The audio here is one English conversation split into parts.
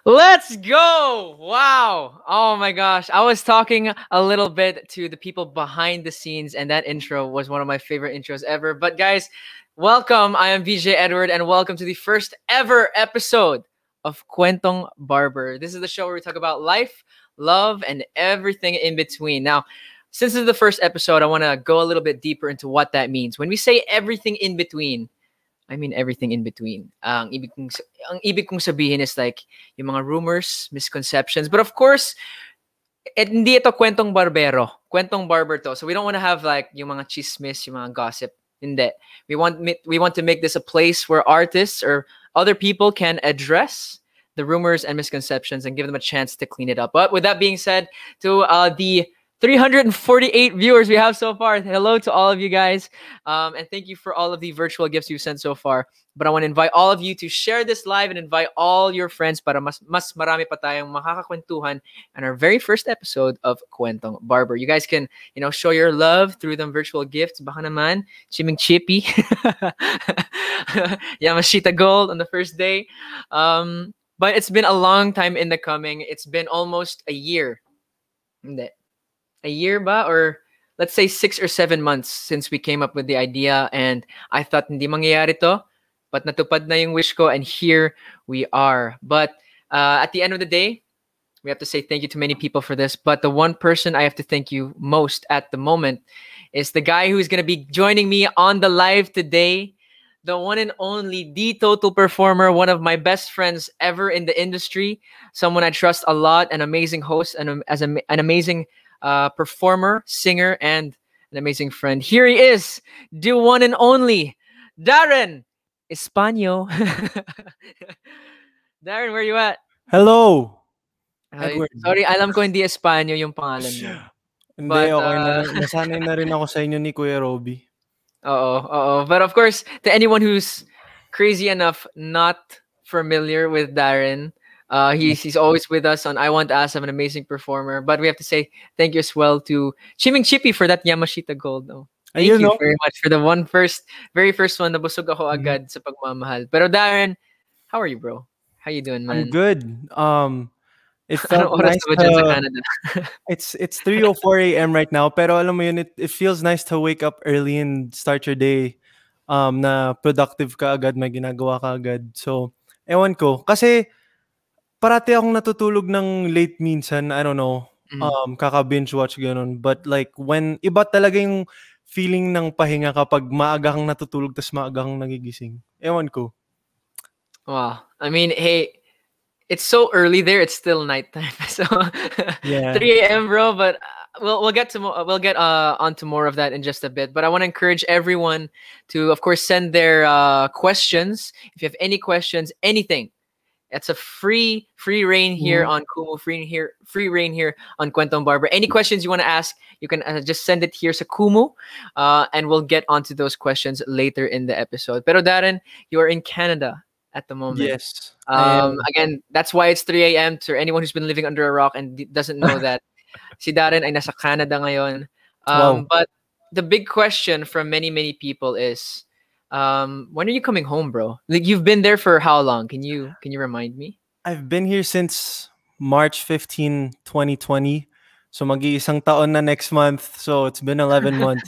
Let's go! Wow! Oh my gosh. I was talking a little bit to the people behind the scenes, and that intro was one of my favorite intros ever. But guys, welcome. I am VJ Edward, and welcome to the first ever episode of Kwentong Barber. This is the show where we talk about life, love, and everything in between. Now, since this is the first episode, I want to go a little bit deeper into what that means. When we say everything in between, I mean everything in between. Ang ibig kong sabihin is like yung mga rumors, misconceptions. But of course, hindi ito kwentong barbero. Kwentong barber to. So we don't want to have like yung mga chismis, yung mga gossip. Hindi. We want to make this a place where artists or other people can address the rumors and misconceptions and give them a chance to clean it up. But with that being said, to the 348 viewers we have so far. Hello to all of you guys. And thank you for all of the virtual gifts you've sent so far. But I want to invite all of you to share this live and invite all your friends para mas marami pa tayong makakakwentuhan on our very first episode of Kwentong Barber. You guys can, show your love through them virtual gifts. Baka naman, chiming chippy. Yamashita Gold on the first day. But it's been a long time in the coming. It's been almost a year. Hindi. A year ba? Or let's say 6 or 7 months since we came up with the idea, and I thought hindi mangyayari to, but natupad na yung wish ko, and here we are. But at the end of the day, we have to say thank you to many people for this, but the one person I have to thank you most at the moment is the guy who's going to be joining me on the live today, the one and only, the total performer, one of my best friends ever in the industry, someone I trust a lot, an amazing host, and an amazing performer, singer, and an amazing friend. Here he is, the one and only Darren Espanto. Darren, where you at? Hello. Sorry, alam ko hindi Espanto yung pangalan mo. Hindi, okay na. Nasanay na rin ako sa inyo ni Kuya Roby. Oo. But of course, to anyone who's crazy enough not familiar with Darren, he's always with us on I Want Us. I'm an amazing performer. But we have to say thank you as well to Chiming Chippy for that Yamashita Gold. No? Thank you very much for the very first one. Nabusog ako agad sa pagmamahal. Pero Darren, how are you, bro? How you doing, man? I'm good. It felt nice sa Canada? It's 3:04 a.m. right now. Pero alam mo yun, it feels nice to wake up early and start your day na productive ka agad, may ginagawa ka agad. So, ewan ko. Kasi parati akong natutulog ng late minsan, I don't know, kaka-binge watch ganun. But like, when iba talaga yung feeling ng pahinga kapag maaga kang natutulog tas maaga kang nagigising. Ewan ko. Wow. I mean, hey, it's so early there. It's still nighttime. So yeah. 3 a.m., bro. But we'll get onto more of that in just a bit. But I want to encourage everyone to, of course, send their questions. If you have any questions, anything. It's a free reign here on Kumu, free reign here on Kwentong Barber. Any questions you want to ask, you can just send it here sa Kumu, and we'll get onto those questions later in the episode. Pero Darren, you are in Canada at the moment. Yes. Again, that's why it's 3 a.m. to anyone who's been living under a rock and doesn't know that. Si Darren ay nasa Canada ngayon. Wow. But the big question from many people is, when are you coming home, bro? Like, you've been there for how long? Can you remind me? I've been here since March 15, 2020. So mag-iisang taon na next month. So it's been 11 months.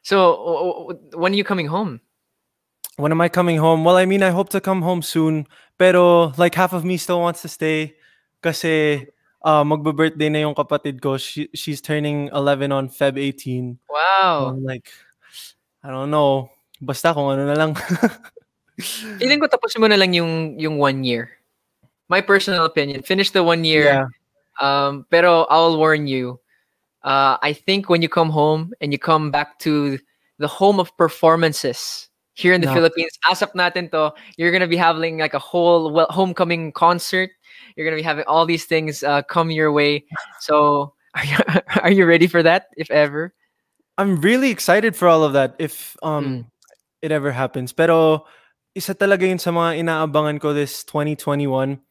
So when are you coming home? When am I coming home? Well, I mean, I hope to come home soon. Pero like half of me still wants to stay kasi magbe-birthday na yung kapatid ko. She's turning 11 on Feb 18. So Wow. I'm like, I don't know. Basta kung ano na lang. Feeling ko tapos mo na lang yung 1 year. My personal opinion, finish the 1 year. Yeah. Pero I'll warn you. I think when you come home and you come back to the home of performances here in the No. Philippines, asap natin to, you're gonna be having like a whole homecoming concert. You're gonna be having all these things come your way. So are you are you ready for that? If ever. I'm really excited for all of that if Mm, it ever happens. Pero isa talaga yun sa mga inaabangan ko this 2021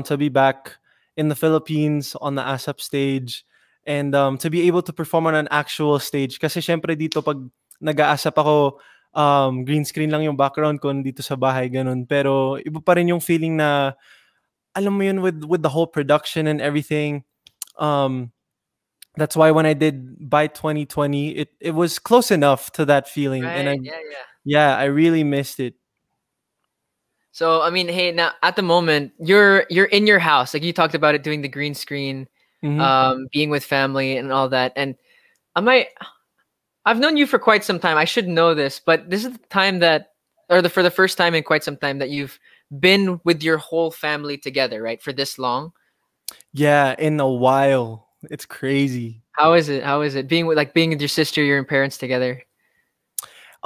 to be back in the Philippines on the ASAP stage and to be able to perform on an actual stage. Kasi syempre dito pag nag-ASAP ako, green screen lang yung background ko dito sa bahay, ganun. Pero iba pa rin yung feeling na, alam mo yun, with the whole production and everything. That's why when I did by 2020, it was close enough to that feeling. And right. Yeah. Yeah. I really missed it. So I mean, hey, now at the moment you're in your house, like you talked about it, doing the green screen, Mhm. being with family and all that. And am I? I've known you for quite some time. I should know this, but this is the time that, or for the first time in quite some time that you've been with your whole family together, right? For this long. Yeah, in a while. It's crazy. How is it? How is it being with your sister, your parents together?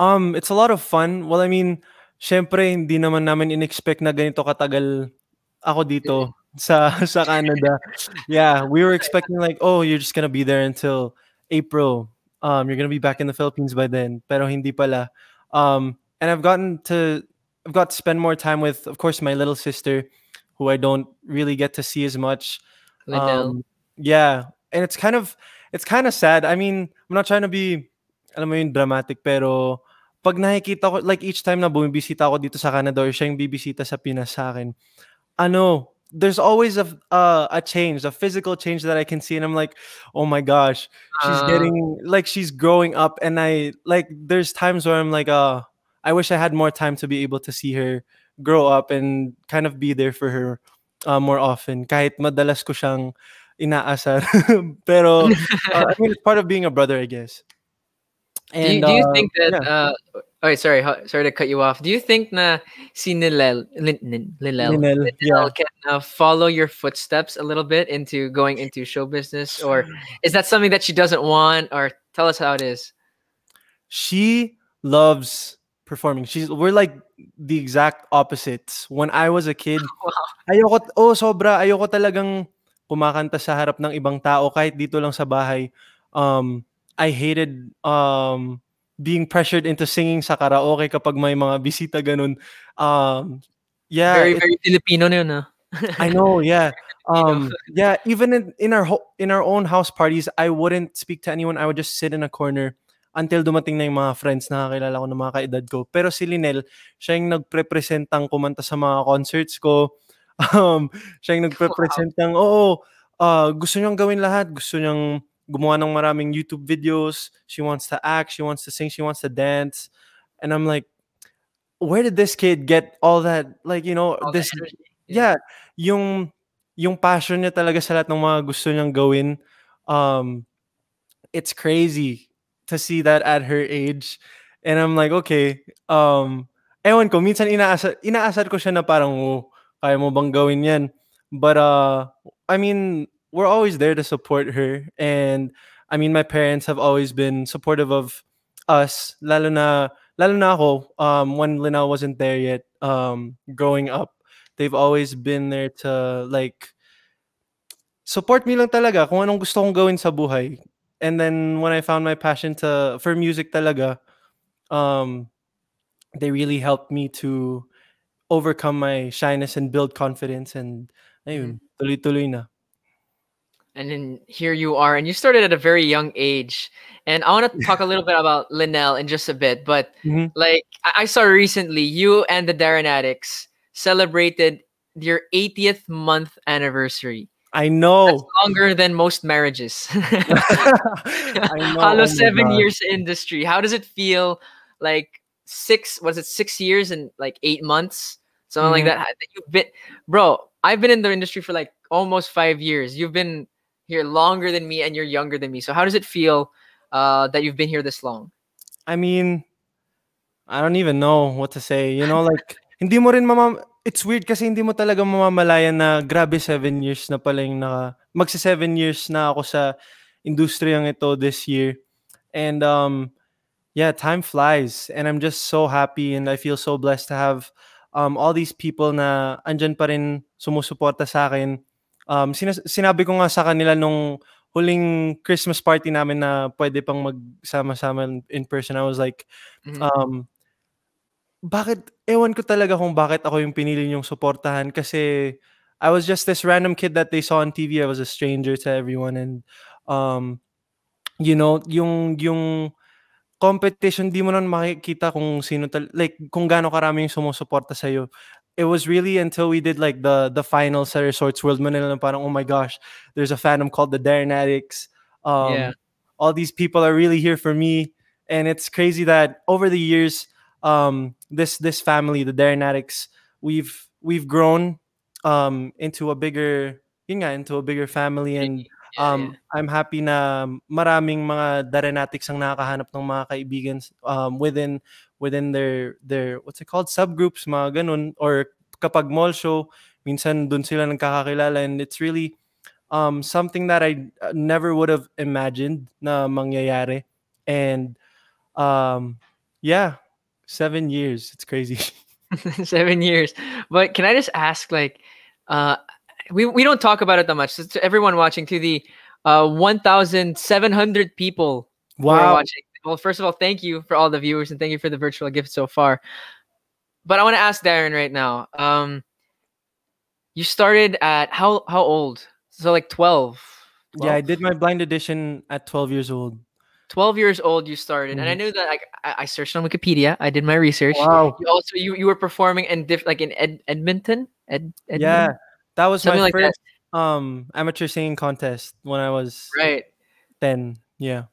It's a lot of fun. Well, I mean, syempre hindi naman namin in-expect na ganito katagal ako dito sa sa Canada. Yeah, we were expecting like, oh, you're just gonna be there until April. You're gonna be back in the Philippines by then. Pero hindi pala. And I've got to spend more time with, of course, my little sister, who I don't really get to see as much. Liddell. Yeah, and it's kind of sad. I mean, I'm not trying to be, alam mo yun, dramatic, pero pag nakikita ko, like each time na bumibisita ako dito sa Canada or siya yung bibisita sa Pinas sa akin, ano, there's always a change, a physical change that I can see, and I'm like, oh my gosh, she's Uh, getting like she's growing up, and I like there's times where I'm like, I wish I had more time to be able to see her grow up and kind of be there for her more often. Kahit madalas ko siyang inaasar, pero I mean it's part of being a brother, I guess. And do you think that yeah, okay, sorry, sorry to cut you off. Do you think na si Linel, Lilel yeah. can follow your footsteps a little bit into going into show business, or is that something that she doesn't want? Or tell us how it is. She loves performing. We're like the exact opposites. When I was a kid, ayoko talagang kumakanta sa harap ng ibang tao kahit dito lang sa bahay. I hated being pressured into singing sa karaoke kapag may mga bisita ganun. Yeah, Very very Filipino na yun, ah. I know, yeah. Filipino. Yeah, even in our own house parties, I wouldn't speak to anyone. I would just sit in a corner until dumating na yung mga friends na kakilala ko ng mga kaedad ko. Pero si Linel, siya yung nagpre-presentang kumanta sa mga concerts ko. Siya yung Wow. nagpre-presentang, gusto niyang gawin lahat. Gusto niyang gumawa ng maraming YouTube videos. She wants to act, she wants to sing, she wants to dance. And I'm like, where did this kid get all that, like, All the this, energy. Yeah. yeah, yung passion niya talaga sa lahat ng mga gusto niyang gawin. Um, it's crazy to see that at her age. And I'm like, okay, ewan ko, minsan inaasar ko siya na parang, oh, kaya mo bang gawin yan? But, I mean, we're always there to support her. And, I mean, my parents have always been supportive of us, lalo na ako, when Linnell wasn't there yet, growing up. They've always been there to, like, support me lang talaga kung anong gusto kong gawin sa buhay. And then when I found my passion for music talaga, um, they really helped me to overcome my shyness and build confidence. And Mhm. ayun, tuloy-tuloy na. And then here you are, and you started at a very young age. And I want to talk a little bit about Linnell in just a bit, but Mhm. like I saw recently, you and the Darren Addicts celebrated your 80th month anniversary. I That's know. longer than most marriages. I know. Halo Oh my 7 years gosh. industry. How does it feel? Like was it 6 years and like 8 months? Something like Mhm. that. You've been, bro. I've been in the industry for like almost 5 years. You've been here longer than me, and you're younger than me. So how does it feel that you've been here this long? I mean, I don't even know what to say. You know, like, hindi mo rin it's weird kasi hindi mo talaga mamamalayan na grabe 7 years na pala yung magsa 7 years na ako sa industriyang ito this year. And yeah, time flies, and I'm just so happy, and I feel so blessed to have all these people na andyan pa rin sumusuporta sa akin. Sinabi ko nga sa kanila nung huling Christmas party namin na pwede pang magsama-sama in person. I was like, Mhm. um, bakit ewan ko talaga kung bakit ako yung pinili niyong suportahan kasi I was just this random kid that they saw on TV. I was a stranger to everyone, and um, you know, yung competition, di mo nun makikita kung sino like kung gaano karami yung sumusuporta sa iyo. It was really until we did like the finals sa Resorts World Manila na parang, oh my gosh, there's a fandom called the Darren Addicts. Yeah. All these people are really here for me, and it's crazy that over the years, this family, the Darren Addicts, we've grown into a bigger, yun nga, into a bigger family. And Yeah, yeah. I'm happy na maraming mga Darenatics ang nakakahanap ng mga kaibigan within their what's it called, subgroups, mga ganun, or kapag mall show minsan dun sila nagkakakilala, and it's really something that I never would have imagined na mangyayari. And um yeah, 7 years, it's crazy. 7 years. But can I just ask, like, uh, we don't talk about it that much. So to everyone watching, to the 1,700 people who are Wow. watching. Well, first of all, thank you for all the viewers, and thank you for the virtual gift so far. But I want to ask Darren right now. You started at how old? So like 12, Yeah, I 12? did my blind audition at 12 years old. 12 years old you started, and I Mhm. knew that. Like, I searched on Wikipedia. I did my research. Wow. You also you were performing in like in Edmonton, Yeah, Edmund, that was my something like that, first amateur singing contest when I was right? 10. Yeah.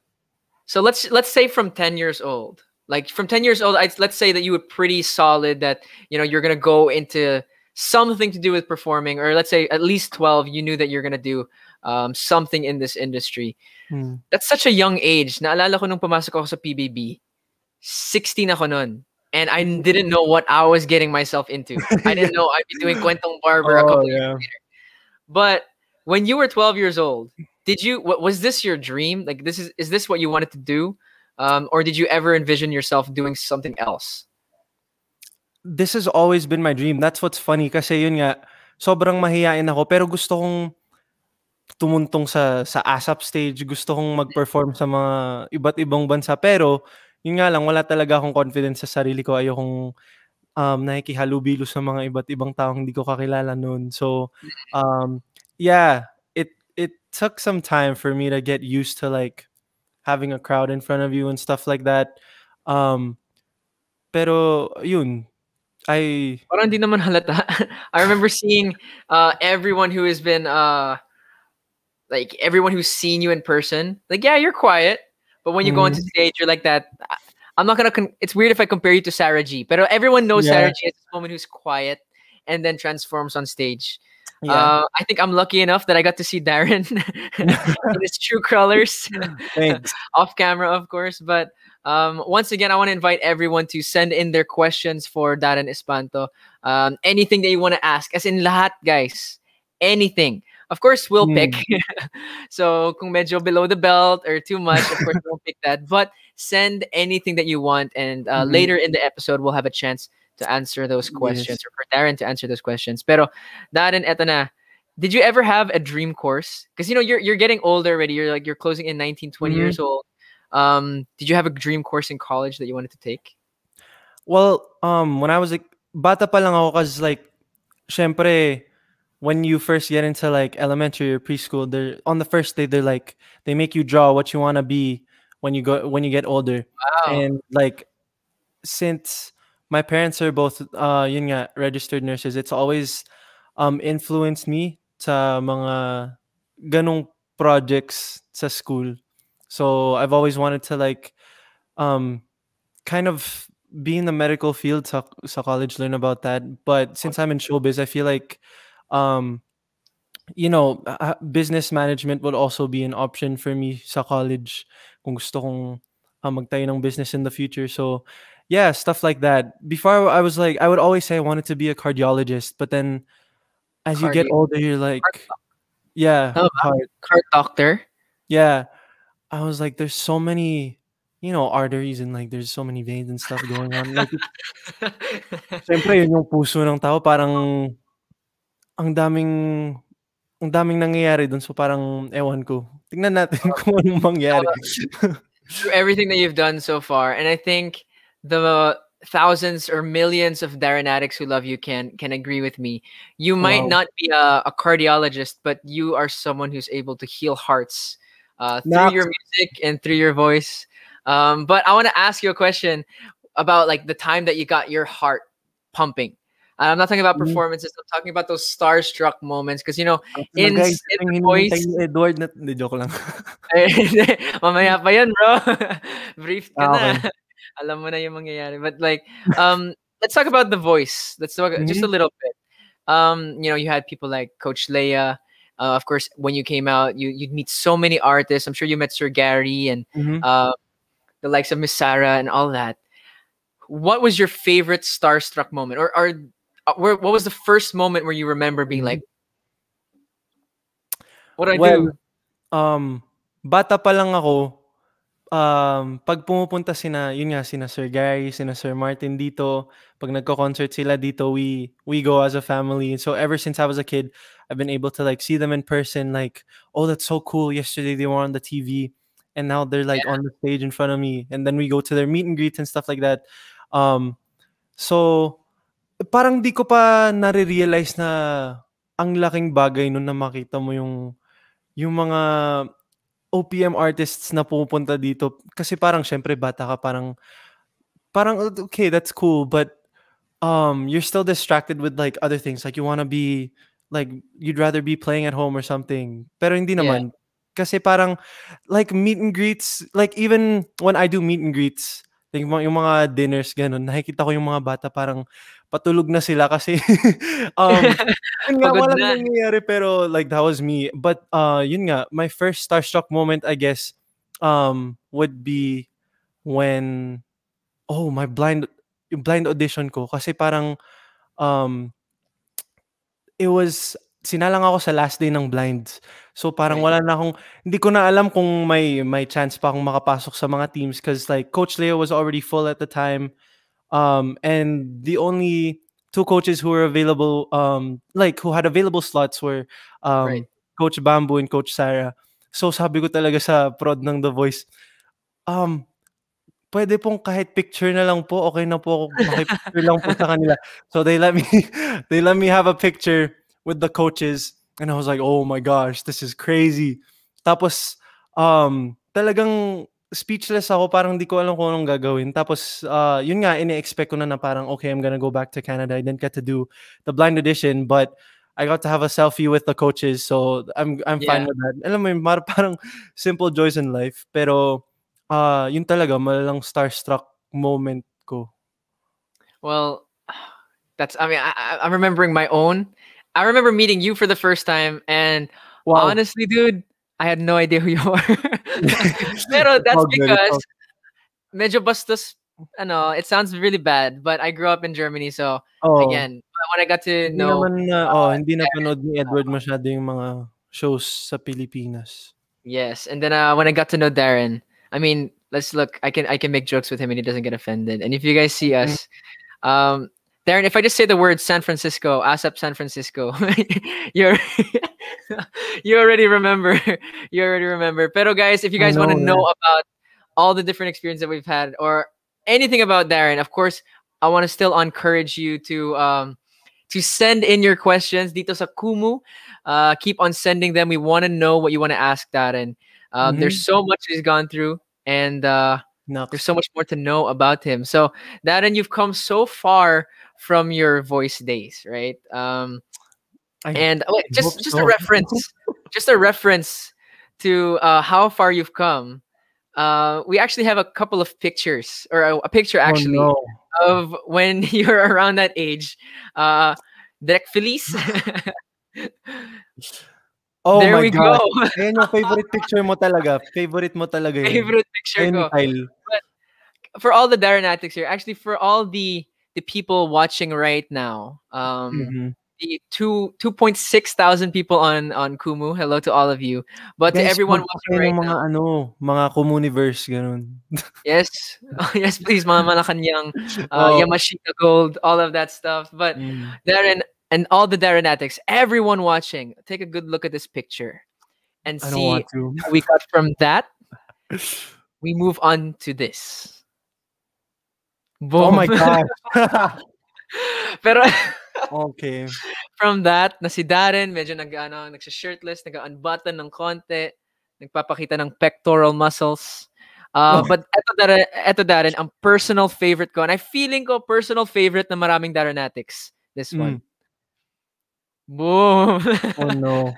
So let's say from 10 years old. Like from 10 years old, let's say that you were pretty solid, that you're gonna go into something to do with performing, or let's say at least 12, you knew that you're gonna do something in this industry. Mm. That's such a young age. Naalala ko nung pumasok ako sa PBB, 16 ako nun. And I didn't know what I was getting myself into. I Yeah. didn't know I'd be doing Kwentong Barber a Oh, couple years yeah. later. But when you were 12 years old, was this your dream? Like, is this what you wanted to do? Or did you ever envision yourself doing something else? This has always been my dream. That's what's funny kasi yun nga, sobrang mahiyain ako pero gusto kong tumuntong sa ASAP stage, gusto kong mag-perform sa mga iba't ibang bansa, pero yun nga lang, wala talaga akong confidence sa sarili ko. Ayokong nakikihalubilo sa mga iba't ibang taong hindi ko kakilala nun. So, yeah, it took some time for me to get used to like having a crowd in front of you and stuff like that. Pero yun, I Parang di naman halata. I remember seeing everyone who has been like everyone who's seen you in person. Like, yeah, you're quiet, but when you go onto mhm, stage, you're like that. I'm not gonna. It's weird if I compare you to Sarah G, but everyone knows Sarah yeah, G as this woman who's quiet and then transforms on stage. yeah. I think I'm lucky enough that I got to see Darren in his true colors, Thanks. off camera, of course. But once again, I want to invite everyone to send in their questions for Darren Espanto. Anything that you want to ask, as in lahat, guys. Anything. Of course, we'll pick. Mm, So, kung medyo below the belt or too much, of course, we'll pick that. But send anything that you want, and mhm, later in the episode, we'll have a chance to answer those questions, yes. or for Darren to answer those questions. Pero, Darren, eto na. Did you ever have a dream course? Because you're getting older already. You're closing in 19, 20 Mhm. years old. Did you have a dream course in college that you wanted to take? Well, when I was like bata pa lang ako, 'cause like syempre when you first get into like elementary or preschool, they're on the first day they make you draw what you want to be when you get older. Wow. And like since my parents are both yun nga, registered nurses, it's always influenced me sa mga ganong projects sa school. So I've always wanted to like um kind of be in the medical field sa college, learn about that. But since I'm in showbiz, I feel like um business management would also be an option for me sa college kung gusto kong magtayo ng business in the future. So, yeah, stuff like that. Before I was like, I would always say I wanted to be a cardiologist, but then as you get Cardio. older, you're like, yeah, Oh, heart. heart doctor. Yeah. I was like, there's so many, arteries and like there's so many veins and stuff going on. Like, syempre, yun yung puso ng tao. Parang ang daming ang daming nangyayari dun. So parang ewan ko. Tingnan natin kung anong mangyari. Through everything that you've done so far, and I think the thousands or millions of Darren addicts who love you can agree with me. You might Wow. not be a cardiologist, but you are someone who's able to heal hearts through your Naks. music and through your voice. But I want to ask you a question about like the time that you got your heart pumping. I'm not talking about Hmm. performances. I'm talking about those starstruck moments because Ito na in guys. in Ito yung the hinihintay voice. ni Edward na hindi, joke lang. Ay, hindi. Mamaya pa yan, bro. Briefed ka na. Okay. Alam mo na yung mangyayari. But like, let's talk about the voice. Let's talk just a Mhm. little bit. You had people like Coach Leia. Of course, when you came out, you'd meet so many artists. I'm sure you met Sir Gary and Mhm. the likes of Miss Sarah and all that. What was your favorite starstruck moment, or what was the first moment where you remember being Mhm. like, "What do I do?" Well, bata pa lang ako, 'pag pumupunta yun nga, sina Sir Gary, sina Sir Martin dito, 'pag nagko-concert sila dito, we go as a family. So ever since I was a kid, I've been able to like see them in person. Like, oh, that's so cool. Yesterday they were on the TV, and now they're like Yeah, on the stage in front of me. And then we go to their meet and greets and stuff like that. Um, so parang di ko pa nare-realize na ang laking bagay nun na makita mo yung mga OPM artists na pumupunta dito. Kasi parang siyempre bata ka, parang okay, that's cool, but you're still distracted with like other things. Like you wanna be like you'd rather be playing at home or something. Pero hindi yeah, naman. Kasi parang like meet and greets, like even when I do meet and greets, like yung mga dinners ganun, nakikita ko yung mga bata parang patulog na sila kasi um yun nga, pagod walang na. nangyayari pero like that was me. But yun nga, my first starstruck moment I guess would be when my yung blind audition ko kasi parang um it was sinalang ako sa last day ng blinds. So parang Right, wala na akong hindi ko na alam kung may chance pa akong makapasok sa mga teams because like Coach Leo was already full at the time. And the only two coaches who were available, like who had available slots were right. Coach Bamboo and Coach Sarah. So sabi ko talaga sa prod ng The Voice, um, puwede pong kahit picture na lang po, okey na po ako maki-picture lang po sa kanila. So they let me they let me have a picture with the coaches and I was like, "Oh my gosh, this is crazy." Tapos, talagang speechless ako, parang di ko alam kung anong gagawin. Tapos, yun nga ine-expect ko na parang, "Okay, I'm gonna go back to Canada." I didn't get to do the blind audition, but I got to have a selfie with the coaches, so I'm fine Yeah. with that. Alam mo yun, parang simple joys in life, pero yun talaga malalang starstruck moment ko. Well, that's. I mean, I'm remembering my own. I remember meeting you for the first time, and Wow. honestly, dude, I had no idea who you are. Pero It's that's all good, it's because all medyo bastos. Ano, it sounds really bad, but I grew up in Germany, so oo. again, when I got to Hindi know naman hindi napanood ni Edward masyado yung mga shows sa Pilipinas. yes, and then when I got to know Darren, I mean, let's look. I can make jokes with him, and he doesn't get offended. And if you guys see Mm, us, Darren, if I just say the word San Francisco, ASAP San Francisco, you're you already remember. You already remember. Pero guys, if you I guys want to know, know yeah. about all the different experiences that we've had, or anything about Darren, of course, I want to still encourage you to send in your questions dito sa Kumu. Keep on sending them. We want to know what you want to ask Darren. There's Mhm. so much he's gone through, and there's Naks. so much more to know about him. So, Darren, you've come so far from your voice days, right? And wait, I hope just a so. reference, just a reference to how far you've come. We actually have a couple of pictures, or a picture Oh, actually, no. of when you're around that age. Direct Feliz. Oh There my we gosh. go. Ayan yung favorite picture mo talaga. Favorite mo talaga yun. Favorite picture Ayun ni ko. Kyle. But for all the Darrenatics here, actually for all the people watching right now, Mhm. the 2.6 thousand people on Kumu, hello to all of you. But to Guys, everyone mag-pa watching kayo right ng now, mga ano, mga Communiverse, gano'n. yes, yes, please, mga Malacanang, Oo. Yamashita Gold, all of that stuff. But Mm. Darren and all the Darrenatics, everyone watching, take a good look at this picture and I don't want see to. how we got from that. We move on to this. Oh my Boom. gosh. Pero Okay. from that, na si Darren, medyo nagsa-shirtless, nag-unbutton ng konti, nagpapakita ng pectoral muscles. But eto Darren, ang personal favorite ko, and I feeling ko personal favorite na maraming Darrenatics, this Mm. one. Boom! Oh no.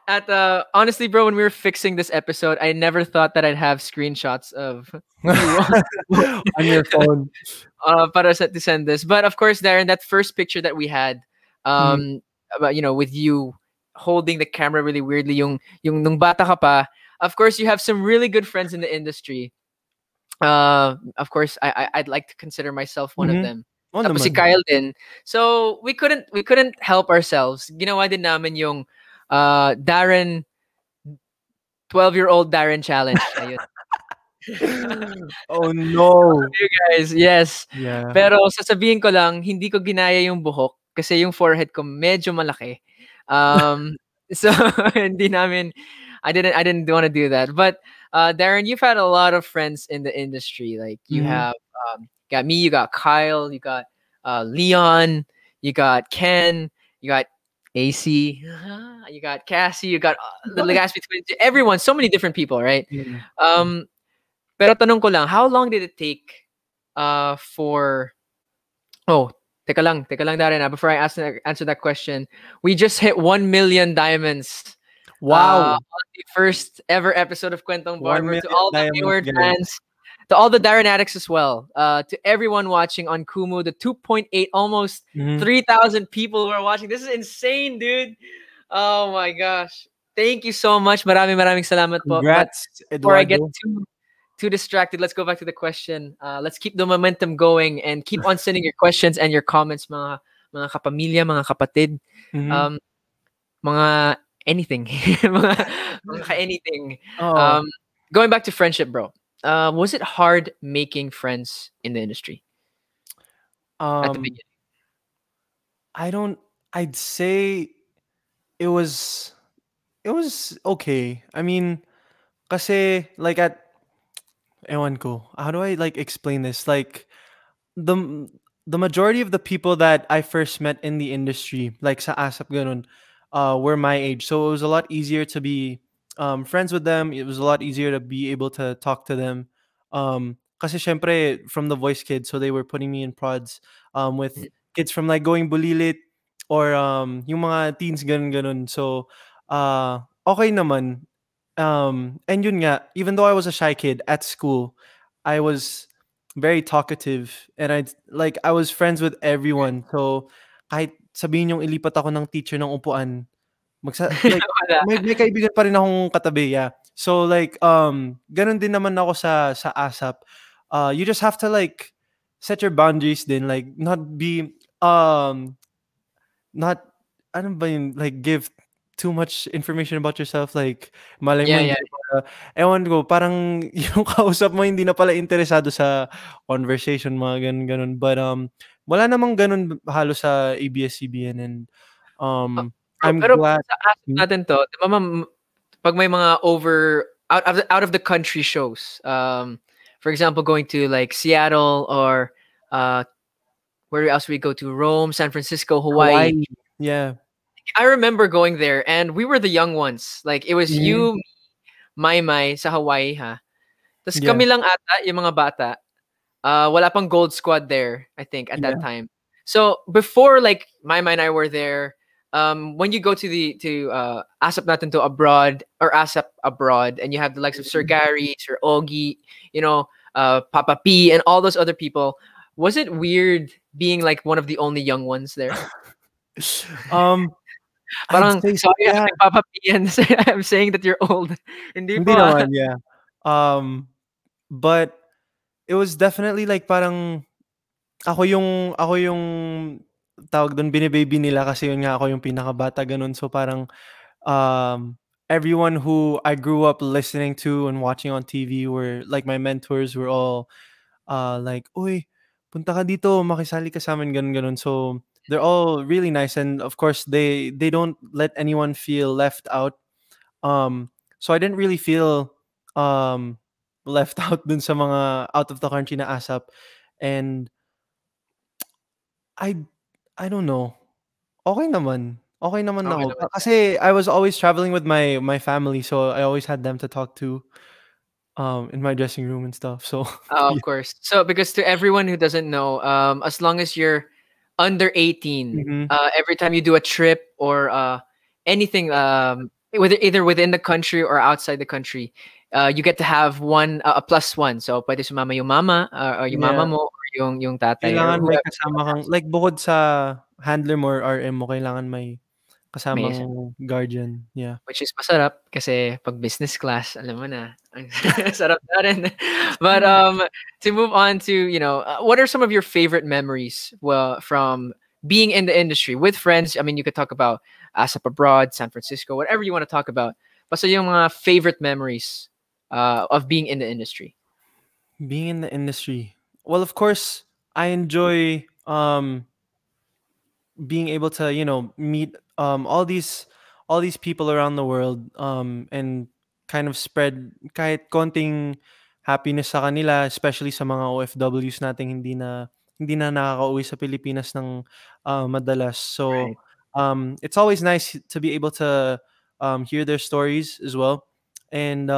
At honestly, bro, when we were fixing this episode, I never thought that I'd have screenshots of you On your phone. to send this. But of course, Darren, that first picture that we had, Mm. about, with you holding the camera really weirdly, yung nung bata ka pa. Of course, you have some really good friends in the industry. Of course, I'd like to consider myself one of Mhm. them. Oo Tapos si naman. Kyle din. So we couldn't help ourselves. Ginawa din namin yung Darren 12-year-old Darren challenge. Ayun. Oh no. You guys, yes. Yeah. Pero sasabihin ko lang, hindi ko ginaya yung buhok kasi yung forehead ko medyo malaki. So hindi namin I didn't want to do that. But Darren, you've had a lot of friends in the industry. Like you Mhm. have got me, you got Kyle, you got Leon, you got Ken, you got AC, you got Cassie, you got the Legaspi twins, everyone, so many different people, right? Mm. Um, Pero tanong ko lang, how long did it take for oh, teka lang Darren, before I answer that question. We just hit 1 million diamonds Wow. on the first ever episode of Kwentong One Barber. To million all the diamonds, Mayward guys. fans, to all the Darren addicts as well, to everyone watching on Kumu, the 2.8, almost Mhm. 3,000 people who are watching. This is insane, dude. Oh my gosh. Thank you so much. Maraming salamat po. But Congrats, before I get Eduardo. too distracted, let's go back to the question. Let's keep the momentum going and keep on sending your questions and your comments, mga kapamilya, mga kapatid, Mhm. um, mga anything, mga ka-anything. Oo. Um, Going back to friendship, bro. Was it hard making friends in the industry at the Um, beginning? I don't I'd say it was it was okay. I mean, kasi like at ewan ko, how do I like explain this? Like the the majority of the people that I first met in the industry, like sa ASAP ganun, were my age. So it was a lot easier to be friends with them. It was a lot easier to be able to talk to them. Kasi syempre from the voice kids, so they were putting me in prods with kids from like going bulilit or yung mga teens ganun ganun. So okay naman. And yun nga, even though I was a shy kid at school, I was very talkative and I was friends with everyone. So kahit sabihin yung ilipat ako ng teacher ng upuan, like Wala. may kaibigan pa rin akong katabi, yeah. So like ganun din naman ako sa ASAP. You just have to like set your boundaries din, like not ano ba yun, like give too much information about yourself, like malay mo Yeah, hindi yeah. na pala ewan ko parang yung kausap mo hindi na pala interesado sa conversation, mga ganun ganun. But wala namang ganun halos sa ABS-CBN and Uh, Bro, I'm pero glad. sa asset Hmm? natin to, 'di ba pag may mga out of the country shows, for example, going to like Seattle or uh, where else we go to? Rome, San Francisco, Hawaii. Hawaii, yeah. I remember going there, and we were the young ones. Like it was Mhm. you, Mai sa Hawaii, ha. Tapos Yeah, kami lang ata yung mga bata. Wala pang gold squad there, I think, at that yeah. time. So before like my and I were there, when you go to ASAP natin to abroad or ASAP abroad, and you have the likes of Sir Mhm. Gary, Sir Ogie, Papa P, and all those other people. Was it weird being like one of the only young ones there? Um I'd Parang say sorry yeah. nagpapapiyan. I'm saying that you're old. Hindi Hindi po ah. naman, yeah. But it was definitely like parang ako yung tawag dun, bini-baby nila kasi yun nga ako yung pinakabata gano'n. So parang, everyone who I grew up listening to and watching on TV were like my mentors were all, like, "Uy, punta ka dito, makisali ka sa'min," gano'n, gano'n. So they're all really nice and of course they don't let anyone feel left out. So I didn't really feel, um, left out dun sa mga out of the country na ASAP and I I don't know. Okey naman. Okey naman Okay ako naman. kasi I was always traveling with my family, so I always had them to talk to, in my dressing room and stuff. So Of yeah. course. So because to everyone who doesn't know, as long as you're under 18, Mhm. every time you do a trip or anything, either within the country or outside the country, you get to have one a plus one. So pwede sumama yung mama or yung mama Yeah, mo or yung tatay or kailangan may whoever you kasama wanna kang have. like bukod sa handler mo or RM mo kailangan may May kasamang guardian, yeah. which is masarap kasi pag business class, alam mo na, ang sarap na rin. But to move on to, what are some of your favorite memories from being in the industry with friends? I mean, you could talk about ASAP abroad, San Francisco, whatever you want to talk about. Basta yung mga favorite memories of being in the industry. Being in the industry. Well, of course, I enjoy, being able to meet all these people around the world and kind of spread kahit konting happiness sa kanila, especially sa mga OFWs nating hindi na nakakauwi sa Pilipinas ng madalas. So Right. it's always nice to be able to hear their stories as well. And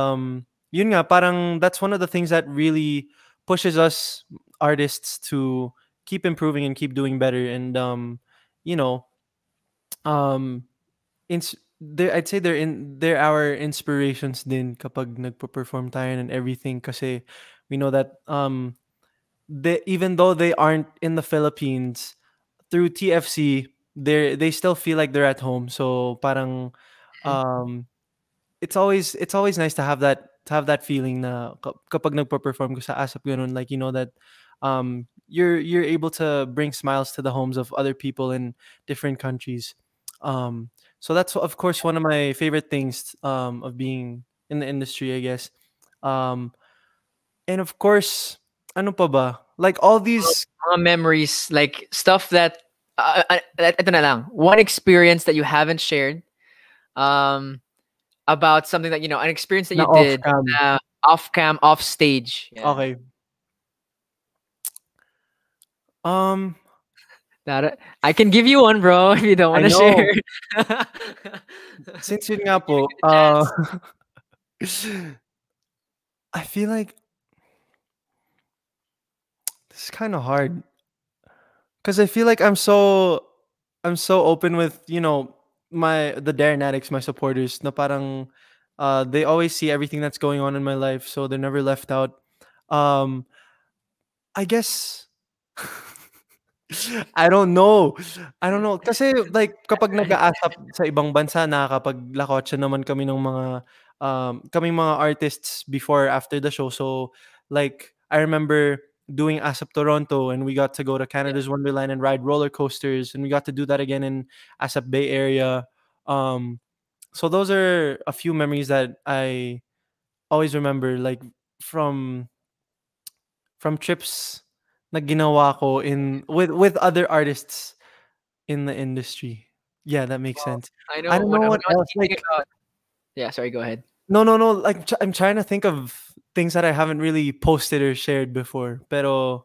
yun nga, parang that's one of the things that really pushes us artists to keep improving and keep doing better. And you know, um, I'd say they're our inspirations din kapag nagpo-perform tayo and everything kasi we know that even though they aren't in the Philippines through TFC, they still feel like they're at home. So parang Mhm. um it's always nice to have that feeling na kapag nagpo-perform ka sa ASAP ganun, like that you're able to bring smiles to the homes of other people in different countries. So that's of course one of my favorite things of being in the industry, I guess. Um and of course, ano pa ba? Like all Mga, these. mga memories, like stuff that, ito na lang, one experience that you haven't shared, um, about something that an experience that Na you off did cam. off cam, off stage. Yeah, Okay. Um that I can give you one, bro, if you don't I want to know. share. Since yun nga Giving po, you the chance. I feel like this is kind of hard because I feel like I'm so open with the Darren addicts, my supporters. Na parang they always see everything that's going on in my life, so they're never left out. Um, I guess I don't know. I don't know. Kasi like kapag nag-aasap sa ibang bansa, nakakapaglakotsa naman kami ng kaming mga artists before after the show. So like I remember doing ASAP Toronto and we got to go to Yeah. Canada's Wonderland and ride roller coasters and we got to do that again in ASAP Bay Area. Um so those are a few memories that I always remember, like from trips na ginawa ko in with other artists in the industry. Yeah, that makes Well, sense. I I know don't when know I what was else, thinking like about. Yeah, sorry. Go ahead. no, no, no, like, I'm trying to think of things that I haven't really posted or shared before, pero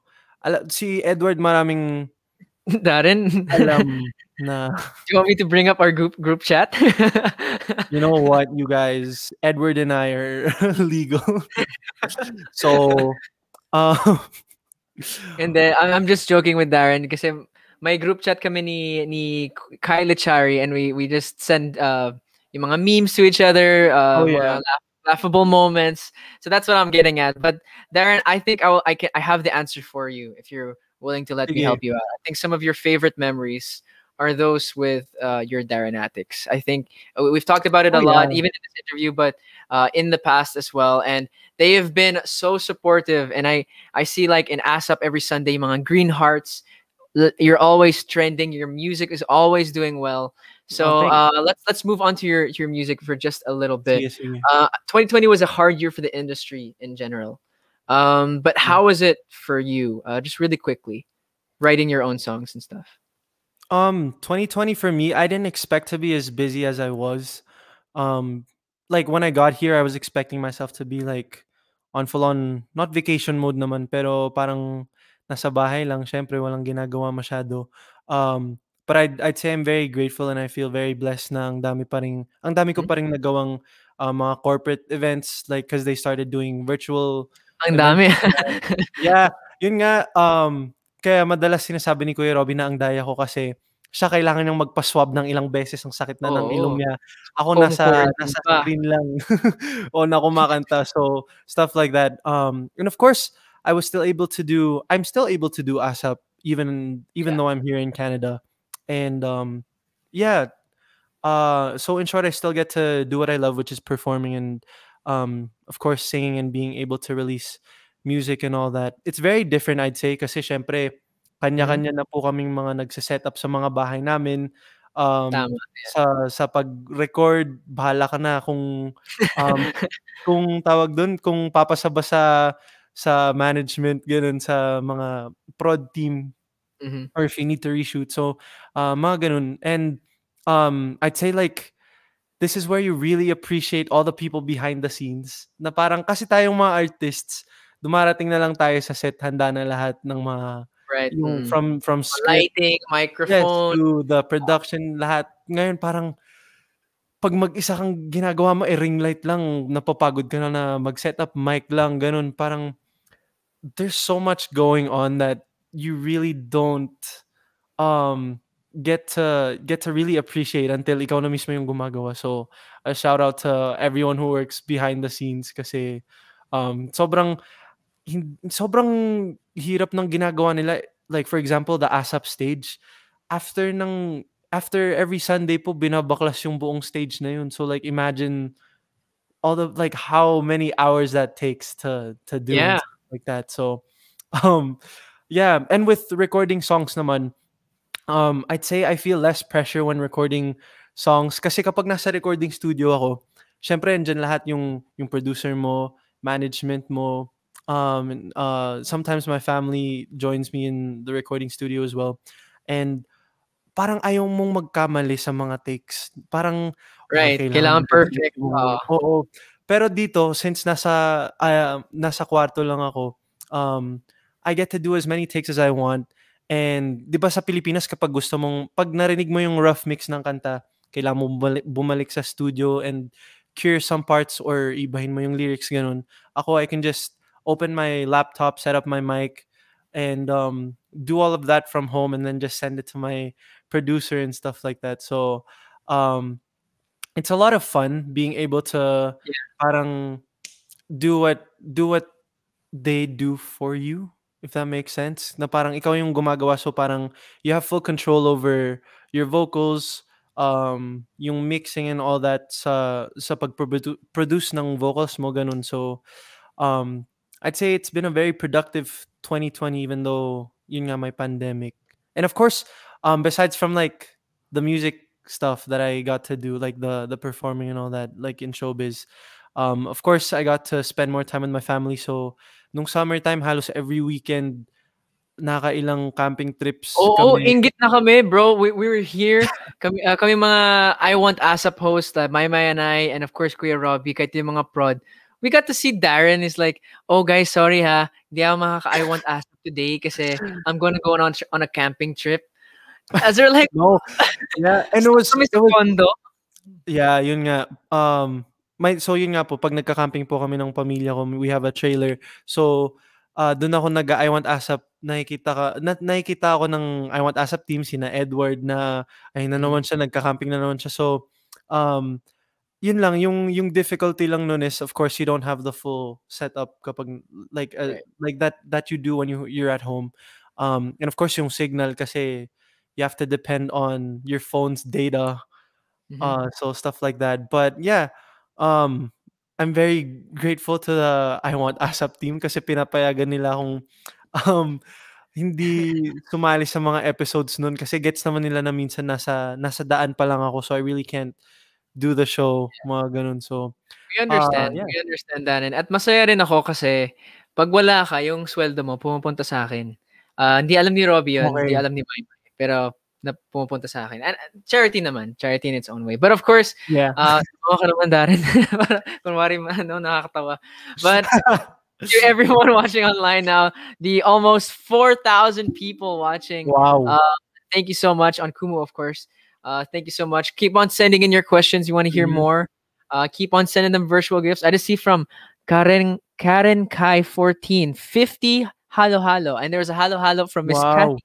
si Edward maraming Darren, do alam na you want me to bring up our group chat? you know what, you guys, Edward and I are legal. So, uh, And then I'm just joking with Darren kasi may group chat kami ni Kyle Chari, and we just send yung mga memes to each other, oh, yeah, mga laughable moments. So that's what I'm getting at. But Darren, I think I have the answer for you if you're willing to let me sige. help you out. I think some of your favorite memories are those with your Darrenatics. I think we've talked about it Oh a lot, yeah. even in this interview, but in the past as well. And they have been so supportive. And I see like in ASAP every Sunday, mga green hearts. You're always trending. Your music is always doing well. Oh, So thanks. let's move on to your music for just a little bit. Sige, sige. 2020 was a hard year for the industry in general. But Mm. how was it for you? Just really quickly, writing your own songs and stuff. 2020 for me, I didn't expect to be as busy as I was. Um, like when I got here, I was expecting myself to be like on full on, not vacation mode naman, pero parang nasa bahay lang, syempre walang ginagawa masyado. But I'd say I'm very grateful and I feel very blessed na ang dami ko Mhm. pa ring nagawang mga corporate events like because they started doing virtual Ang events. dami. Yeah, yun nga, kaya madalas sinasabi ni Kuya Robby na ang daya ko kasi siya kailangan niyang magpa-swab ng ilang beses, ang sakit na ng ilong Oo. niya. Ako Home quarantine nasa pa. screen lang o na kumakanta, so stuff like that. And of course, I'm still able to do ASAP even Yeah. though I'm here in Canada. And yeah, so in short, I still get to do what I love, which is performing and, of course, singing and being able to release music and all that. It's very different, I'd say, kasi syempre, Mhm. kanya-kanya na po kaming mga nagse-set up sa mga bahay namin. Um, Tama. sa pag-record, bahala ka na um, kung tawag dun, kung papasaba sa management, ganun, sa mga prod team Mhm. or if you need to reshoot. So, mga ganun. And I'd say like this is where you really appreciate all the people behind the scenes. Na parang kasi tayong mga artists, dumarating na lang tayo sa set, handa na lahat ng mga Right. yung Mm. from script, Lighting, yes, microphone. to the production, lahat. Ngayon parang 'pag mag-isa kang ginagawa mo, ring light lang, napapagod ka na na mag-set up mic lang, gano'n. Parang there's so much going on that you really don't um get to really appreciate until ikaw na mismo yung gumagawa. So a shout out to everyone who works behind the scenes kasi sobrang hirap ng ginagawa nila. Like for example, the ASAP stage. After ng after every Sunday po binabaklas yung buong stage na yun. So like imagine all the like how many hours that takes to do and Yeah. stuff like that. So um yeah, and with recording songs naman, I'd say I feel less pressure when recording songs kasi kapag nasa recording studio ako, syempre andyan lahat yung producer mo, management mo, sometimes my family joins me in the recording studio as well. And parang ayaw mong magkamali sa mga takes. Parang, okay, Right. kailangan Kailangan mag-perfect perfect. Oo. mo. Oo. Pero dito, since nasa kwarto lang ako, I get to do as many takes as I want. And 'di ba sa Pilipinas kapag gusto mong 'pag narinig mo yung rough mix ng kanta, kailangan mo bumalik sa studio and cure some parts or ibahin mo yung lyrics ganun. Ako, I can just open my laptop, set up my mic, and do all of that from home and then just send it to my producer and stuff like that. So um it's a lot of fun being able to Yeah. parang do what they do for you, if that makes sense. Na parang ikaw yung gumagawa, so parang you have full control over your vocals, yung mixing and all that sa pag-produce ng vocals mo ganun. So um, I'd say it's been a very productive 2020, even though yun nga may pandemic. And of course, besides from like the music stuff that I got to do, like the performing and all that, like in showbiz, of course I got to spend more time with my family. So nung summertime, halos every weekend, nakailang camping trips Oo, kami. inggit na kami, bro. We were here. Kami mga I Want ASAP host, Maymay and I, and of course Kuya Robbie, kahit yung mga prod. We got to see Darren is like, oh guys, sorry ha, hindi ako I Want ASAP today kasi I'm gonna go on a camping trip. As they're like, No, yeah, and stuck kami it sa was condo. yeah, yun nga. So yun nga po, pag nagka-camping po kami ng pamilya ko, we have a trailer. So, dun ako I Want ASAP, nakikita ako ng I Want ASAP team, sina Edward na, ayun na Mhm. naman siya, nagka-camping na naman siya. So, um, yun lang, yung difficulty lang nun is, of course, you don't have the full setup kapag, Right. like that you do when you're at home. And of course, yung signal kasi, you have to depend on your phone's data, Mhm. so stuff like that. But yeah, um, I'm very grateful to the I Want ASAP team kasi pinapayagan nila akong um, hindi sumali sa mga episodes nun kasi gets naman nila na minsan nasa daan pa lang ako, so I really can't do the show, mga ganun. So, yeah. We understand that, and at masaya rin ako kasi 'pag wala ka yung sweldo mo pumupunta sa'kin. Hindi alam ni Robbie yun, hindi Okay. alam ni Maymay, pero pumupunta sa'kin and charity naman, charity in its own way. But of course, Yeah. sumama ka naman Darren para kunwari ano, nakakatawa. But to everyone watching online now, the almost 4,000 people watching. Wow. Uh, Thank you so much on Kumu, of course. Thank you so much. Keep on sending in your questions. You want to hear Mhm. more? Keep on sending them virtual gifts. I just see from Karen Kai 14 50 halo halo, and there was a halo halo from Miss Wow. Kathy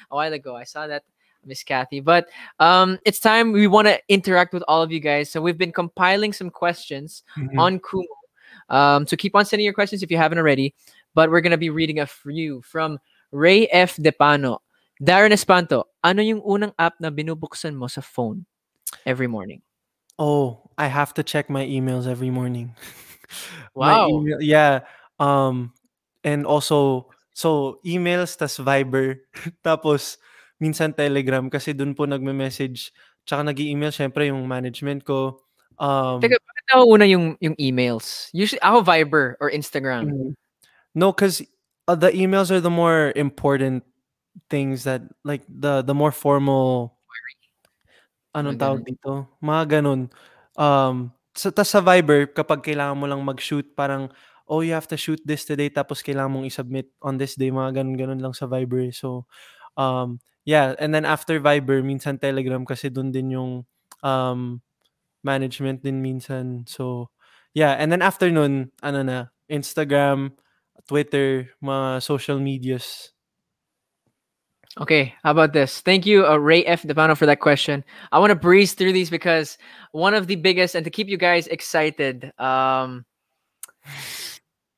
a while ago. I saw that, Miss Kathy. But it's time we want to interact with all of you guys. So we've been compiling some questions Mhm. on Kumu. So keep on sending your questions if you haven't already. But we're gonna be reading a few from Ray F. Depano. Darren Espanto, ano yung unang app na binubuksan mo sa phone every morning? Oh, I have to check my emails every morning. My Wow. email, yeah. Um, and also, so emails tas Viber, tapos minsan Telegram kasi dun po nagme-message, tsaka nag-e-email syempre yung management ko. Teka, Um, bakit nauuna yung emails? Usually, ako Viber or Instagram. mm, no, because the emails are the more important things that like the more formal. Mga Anong tawag ganun. dito? Mga gano'n. Sa Viber kapag kailangan mo lang mag-shoot parang, "Oh, you have to shoot this today," tapos kailangan mong i-submit on this day, mga gano'n-gano'n lang sa Viber, eh. So, yeah, and then after Viber minsan Telegram kasi dun din yung, um, management din minsan. So, yeah, and then after nun ano na, Instagram, Twitter, mga social medias. Okay, how about this? Thank you, Ray F. Devano, for that question. I want to breeze through these because one of the biggest, and to keep you guys excited,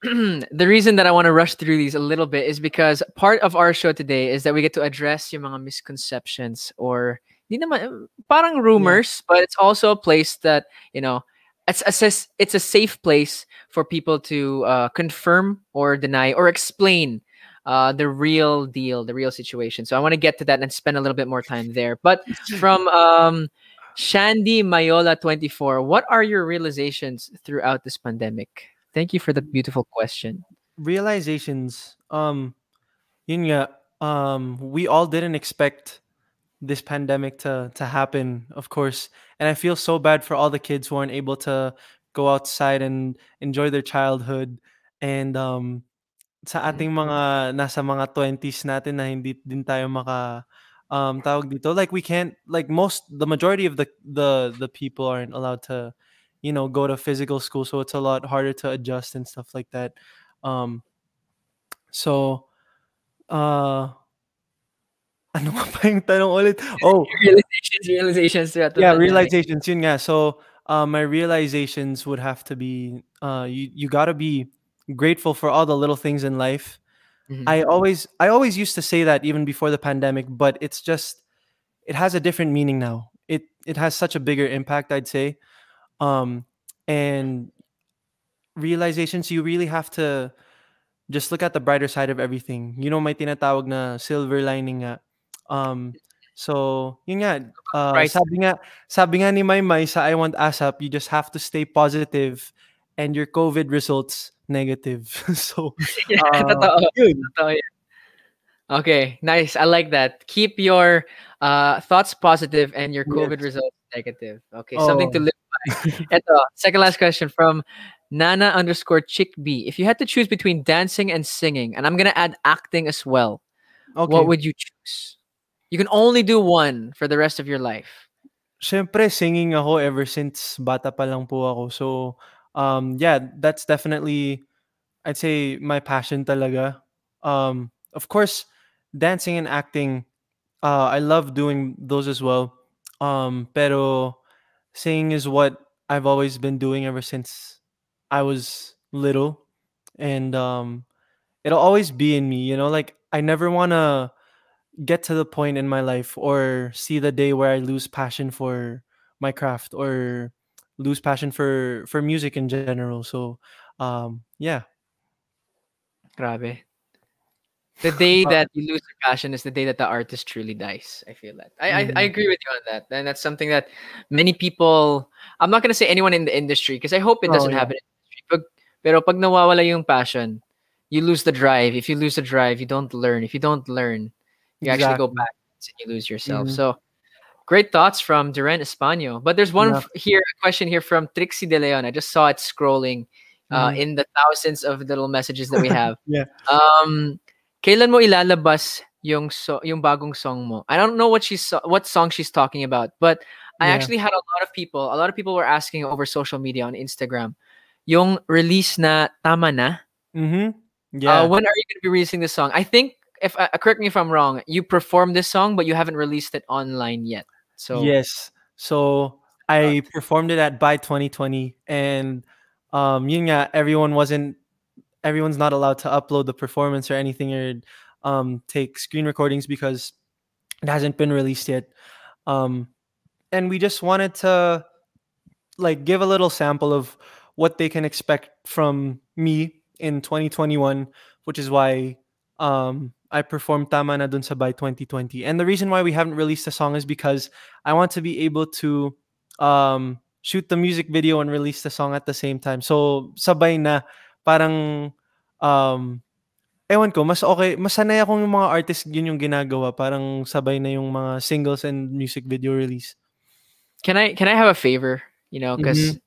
the reason that I want to rush through these a little bit is because part of our show today is that we get to address yung mga misconceptions or di naman, parang Yeah. rumors, but it's also a place that, you know, it's a safe place for people to confirm or deny or explain the real deal, the real situation. So I want to get to that and spend a little bit more time there. But from Shandy Mayola 24, what are your realizations throughout this pandemic? Thank you for that beautiful question. Realizations, yun nga, we all didn't expect this pandemic to happen, of course. And I feel so bad for all the kids who aren't able to go outside and enjoy their childhood. And sa Mhm. ating mga nasa mga 20s natin na hindi din tayo tawag dito, like we can't, like the majority of the people aren't allowed to, go to physical school, so it's a lot harder to adjust and stuff like that. Um, so, uh, ano nga ba yung tanong ulit? Oh, Realizations throughout the yeah, pandemic. realizations, yun nga. So, my realizations would have to be, you gotta be grateful for all the little things in life. Mhm. I always used to say that even before the pandemic, but it has a different meaning now. It has such a bigger impact, I'd say. Um, and realizations, you really have to just look at the brighter side of everything. May tinatawag na silver lining nga. Um, so, yun nga, Right. sabi nga ni Maymay sa I Want ASAP, you just have to stay positive and your COVID results negative. So, Yeah, totoo. yun. Totoo yan. Okay, nice. I like that. Keep your thoughts positive and your COVID Yes. results negative. Okay, something to Oh, live by. Ito, second last question from Nana underscore Chick B. If you had to choose between dancing and singing, and I'm gonna add acting as well, what okay. would you choose? You can only do one for the rest of your life. Siyempre singing ako ever since bata pa lang po ako. So, yeah, that's definitely, I'd say, my passion talaga. Of course, dancing and acting, I love doing those as well. Pero singing is what I've always been doing ever since I was little, and it'll always be in me. Like I never wanna. get to the point in my life or see the day where I lose passion for my craft or lose passion for music in general. So yeah. Grabe. The day that you lose your passion is the day that the artist truly dies. I feel that. I Mhm. agree with you on that. And that's something that many people, I'm not gonna say anyone in the industry, because I hope it Oh doesn't yeah, happen in the industry. Pero pag nawawala yung passion, you lose the drive. If you lose the drive, you don't learn. If you don't learn, you actually go exactly. backwards and you lose yourself. Mhm. So great thoughts from Duran Espanyo. But there's one Yeah. here, a question here from Trixie De Leon. I just saw it scrolling Mhm. in the thousands of little messages that we have. Yeah. Um, Kailan mo ilalabas yung bagong song mo? I don't know what song she's talking about, but I Yeah. actually had a lot of people were asking over social media on Instagram, yung release na Tama Na. Mhm. Yeah. When are you going to be releasing this song? I think if correct me if I'm wrong, you performed this song but you haven't released it online yet. So, Yes. So I performed it at By 2020, and yun nga, everyone's not allowed to upload the performance or anything or take screen recordings because it hasn't been released yet. Um and we just wanted to like give a little sample of what they can expect from me in 2021, which is why I performed Tama Na dun sa by 2020. And the reason why we haven't released the song is because I want to be able to shoot the music video and release the song at the same time. So sabay na, parang um ewan ko, mas okay, mas sanay akong yung mga artist yun yung ginagawa, parang sabay na yung mga singles and music video release. can I have a favor? You know, Mhm. because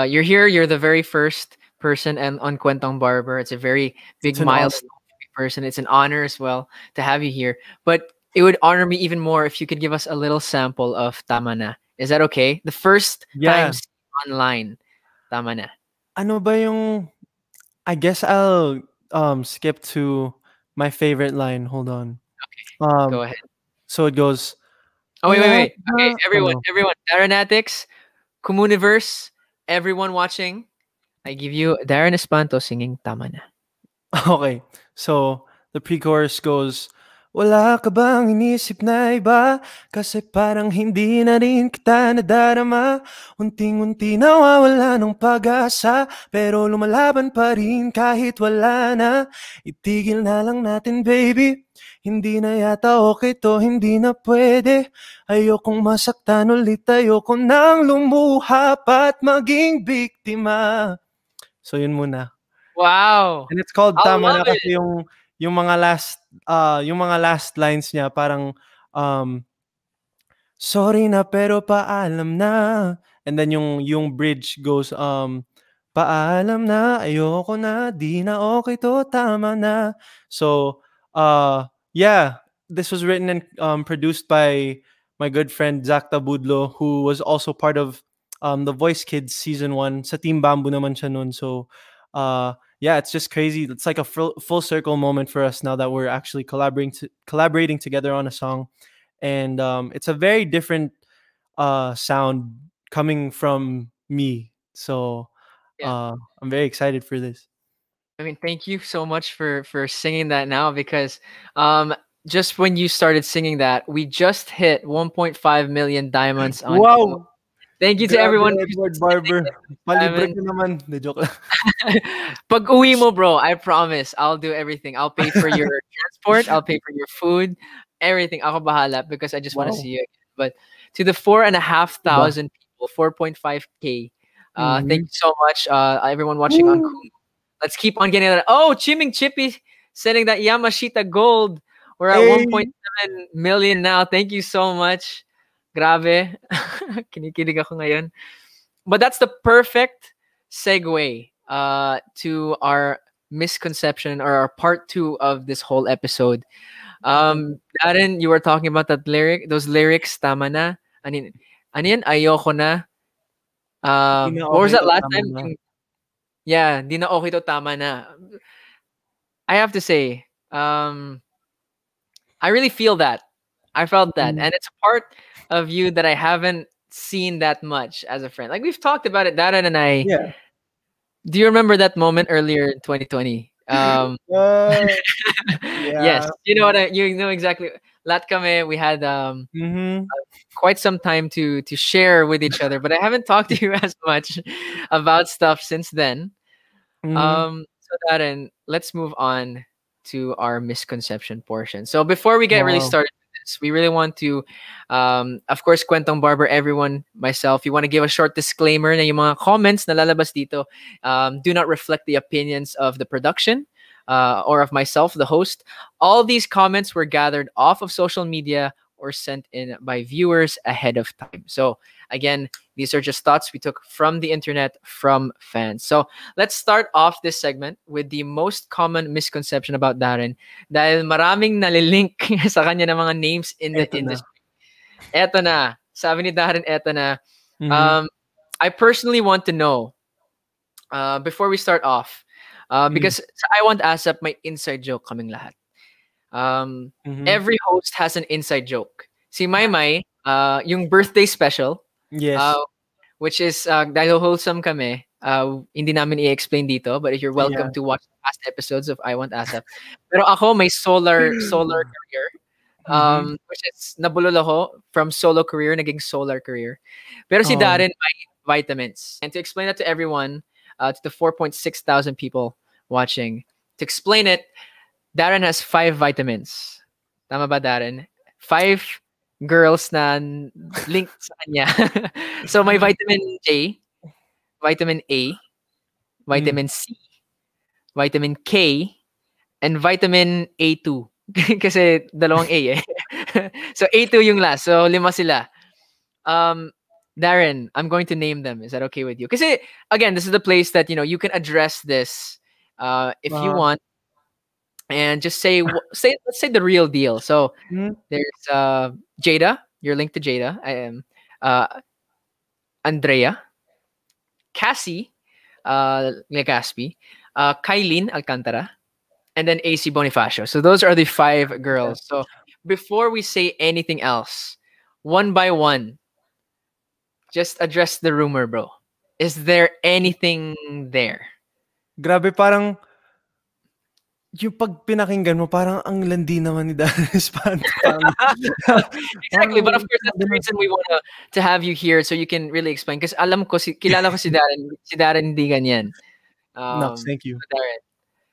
you're here. You're the very first person and on Kwentong Barber. It's a very big It's an honor. milestone for me person. It's an honor as well to have you here. But it would honor me even more if you could give us a little sample of Tama Na. Is that okay? The first time Yeah. seen online, Tama Na. Ano ba yung I guess I'll skip to my favorite line. Hold on. Go Um ahead. so it goes, Oh wait, wait, wala wait. ka Okay, ba? everyone, Ano? everyone, Darrenatics, Communiverse, everyone watching, I give you Darren Espanto singing Tama Na. Okay. So the pre-chorus goes, wala ka bang inisip na iba? Kasi parang hindi na rin kita nadarama. Unting-unti nawawala ng pag-asa, pero lumalaban pa rin kahit wala na. Itigil na lang natin, baby. Hindi na yata okay to, hindi na pwede. Ayokong masaktan ulit, ayoko nang lumuha pa't maging biktima. So yun muna. Wow, And it's called I Tama love Na it. kasi yung mga last lines niya parang um sorry na pero paalam na. And then yung bridge goes paalam na, ayoko na, di na okay to, tama na. So yeah, this was written and produced by my good friend Zach Tabudlo, who was also part of The Voice Kids season 1. Sa Team Bamboo naman siya nun. So yeah, it's just crazy. It's like a full circle moment for us now that we're actually collaborating together on a song, and it's a very different sound coming from me. So Yeah. I'm very excited for this. I mean, thank you so much for singing that now because um just when you started singing that, we just hit 1.5 million diamonds on YouTube. Wow! Thank you to Grabe, everyone who's Edward hitting Barber. Palibre diamond. ko naman. De, joke lang. Pag uwi mo, bro, I promise, I'll do everything. I'll pay for your transport, I'll pay for your food, everything. Ako bahala because I just want to Wow. see you again. But to the 4,500 Diba? people, 4.5K, thank Mhm. you so much, everyone watching on Woo! Kumu. Let's keep on getting that. Oh, Chiming Chippy setting that Yamashita gold. We're at Hey! 1.7 million now. Thank you so much. Grabe. Kinikilig ako ngayon. But that's the perfect segue to our misconception or our part two of this whole episode. Darren, you were talking about those lyrics, tama na. Ano yan? Ayoko na. Di na What was okay that to, last tama time? na. Yeah, di na okay to, tama na. I have to say, I really feel that. I felt that. Mhm. And it's a part of you that I haven't seen that much as a friend. Like we've talked about it, Darren and I. Yeah. Do you remember that moment earlier in 2020? Um, Uh, yes, yeah. you know what you know exactly. Lat kami, we had Mhm. quite some time to share with each other, but I haven't talked to you as much about stuff since then. Mhm. So that and let's move on to our misconception portion. So before we get really Wow. started with this, we really want to, of course, Kwentong Barber, everyone, myself, you want to give a short disclaimer na yung mga comments na lalabas dito do not reflect the opinions of the production or of myself, the host. All these comments were gathered off of social media or sent in by viewers ahead of time. So again, these are just thoughts we took from the internet from fans. So let's start off this segment with the most common misconception about Darren dahil maraming nalilink sa kanya ng mga names in the Eto na. industry. Eto na. Sabi ni Darren, eto na. Mhm. Um, I personally want to know, before we start off, Hmm. because sa I Want ASAP, may inside joke kaming lahat. Mhm. Every host has an inside joke. Si Maymay, yung birthday special, uh, Yes. which is dahil wholesome kami, hindi namin i-explain dito, but if you're welcome Yeah. to watch past episodes of I Want ASAP. Pero ako may solar career, Mhm. which is nabulol ako from solo career, naging solar career. Pero si Oh. Darren may vitamins. And to explain that to everyone, to the 4.6 thousand people watching, to explain it, Darren has 5 vitamins. Tama ba, Darren? 5 girls na linked sa kanya. So may vitamin J, vitamin A, Hmm. vitamin C, vitamin K, and vitamin A2. Kasi dalawang A eh. So A2 yung last. So 5 sila. Um, Darren, I'm going to name them. Is that okay with you? Kasi again, this is the place that you can address this if you Uh, want, and just say let's say the real deal. So hmm. there's Jada. You're linked to Jada. I am Andrea, Cassie, Legaspi, Kylene Alcantara, and then AC Bonifacio. So those are the 5 girls. So before we say anything else, one by one, just address the rumor, bro. Is there anything there? Grabe, parang yung 'pag pinakinggan mo parang ang landi naman ni Darren Espanto, parang Exactly, but of parang course that's the reason we wanna to have you here so you can really explain. Because alam ko kilala ko si Darren hindi ganyan. Naks, thank you. Darren,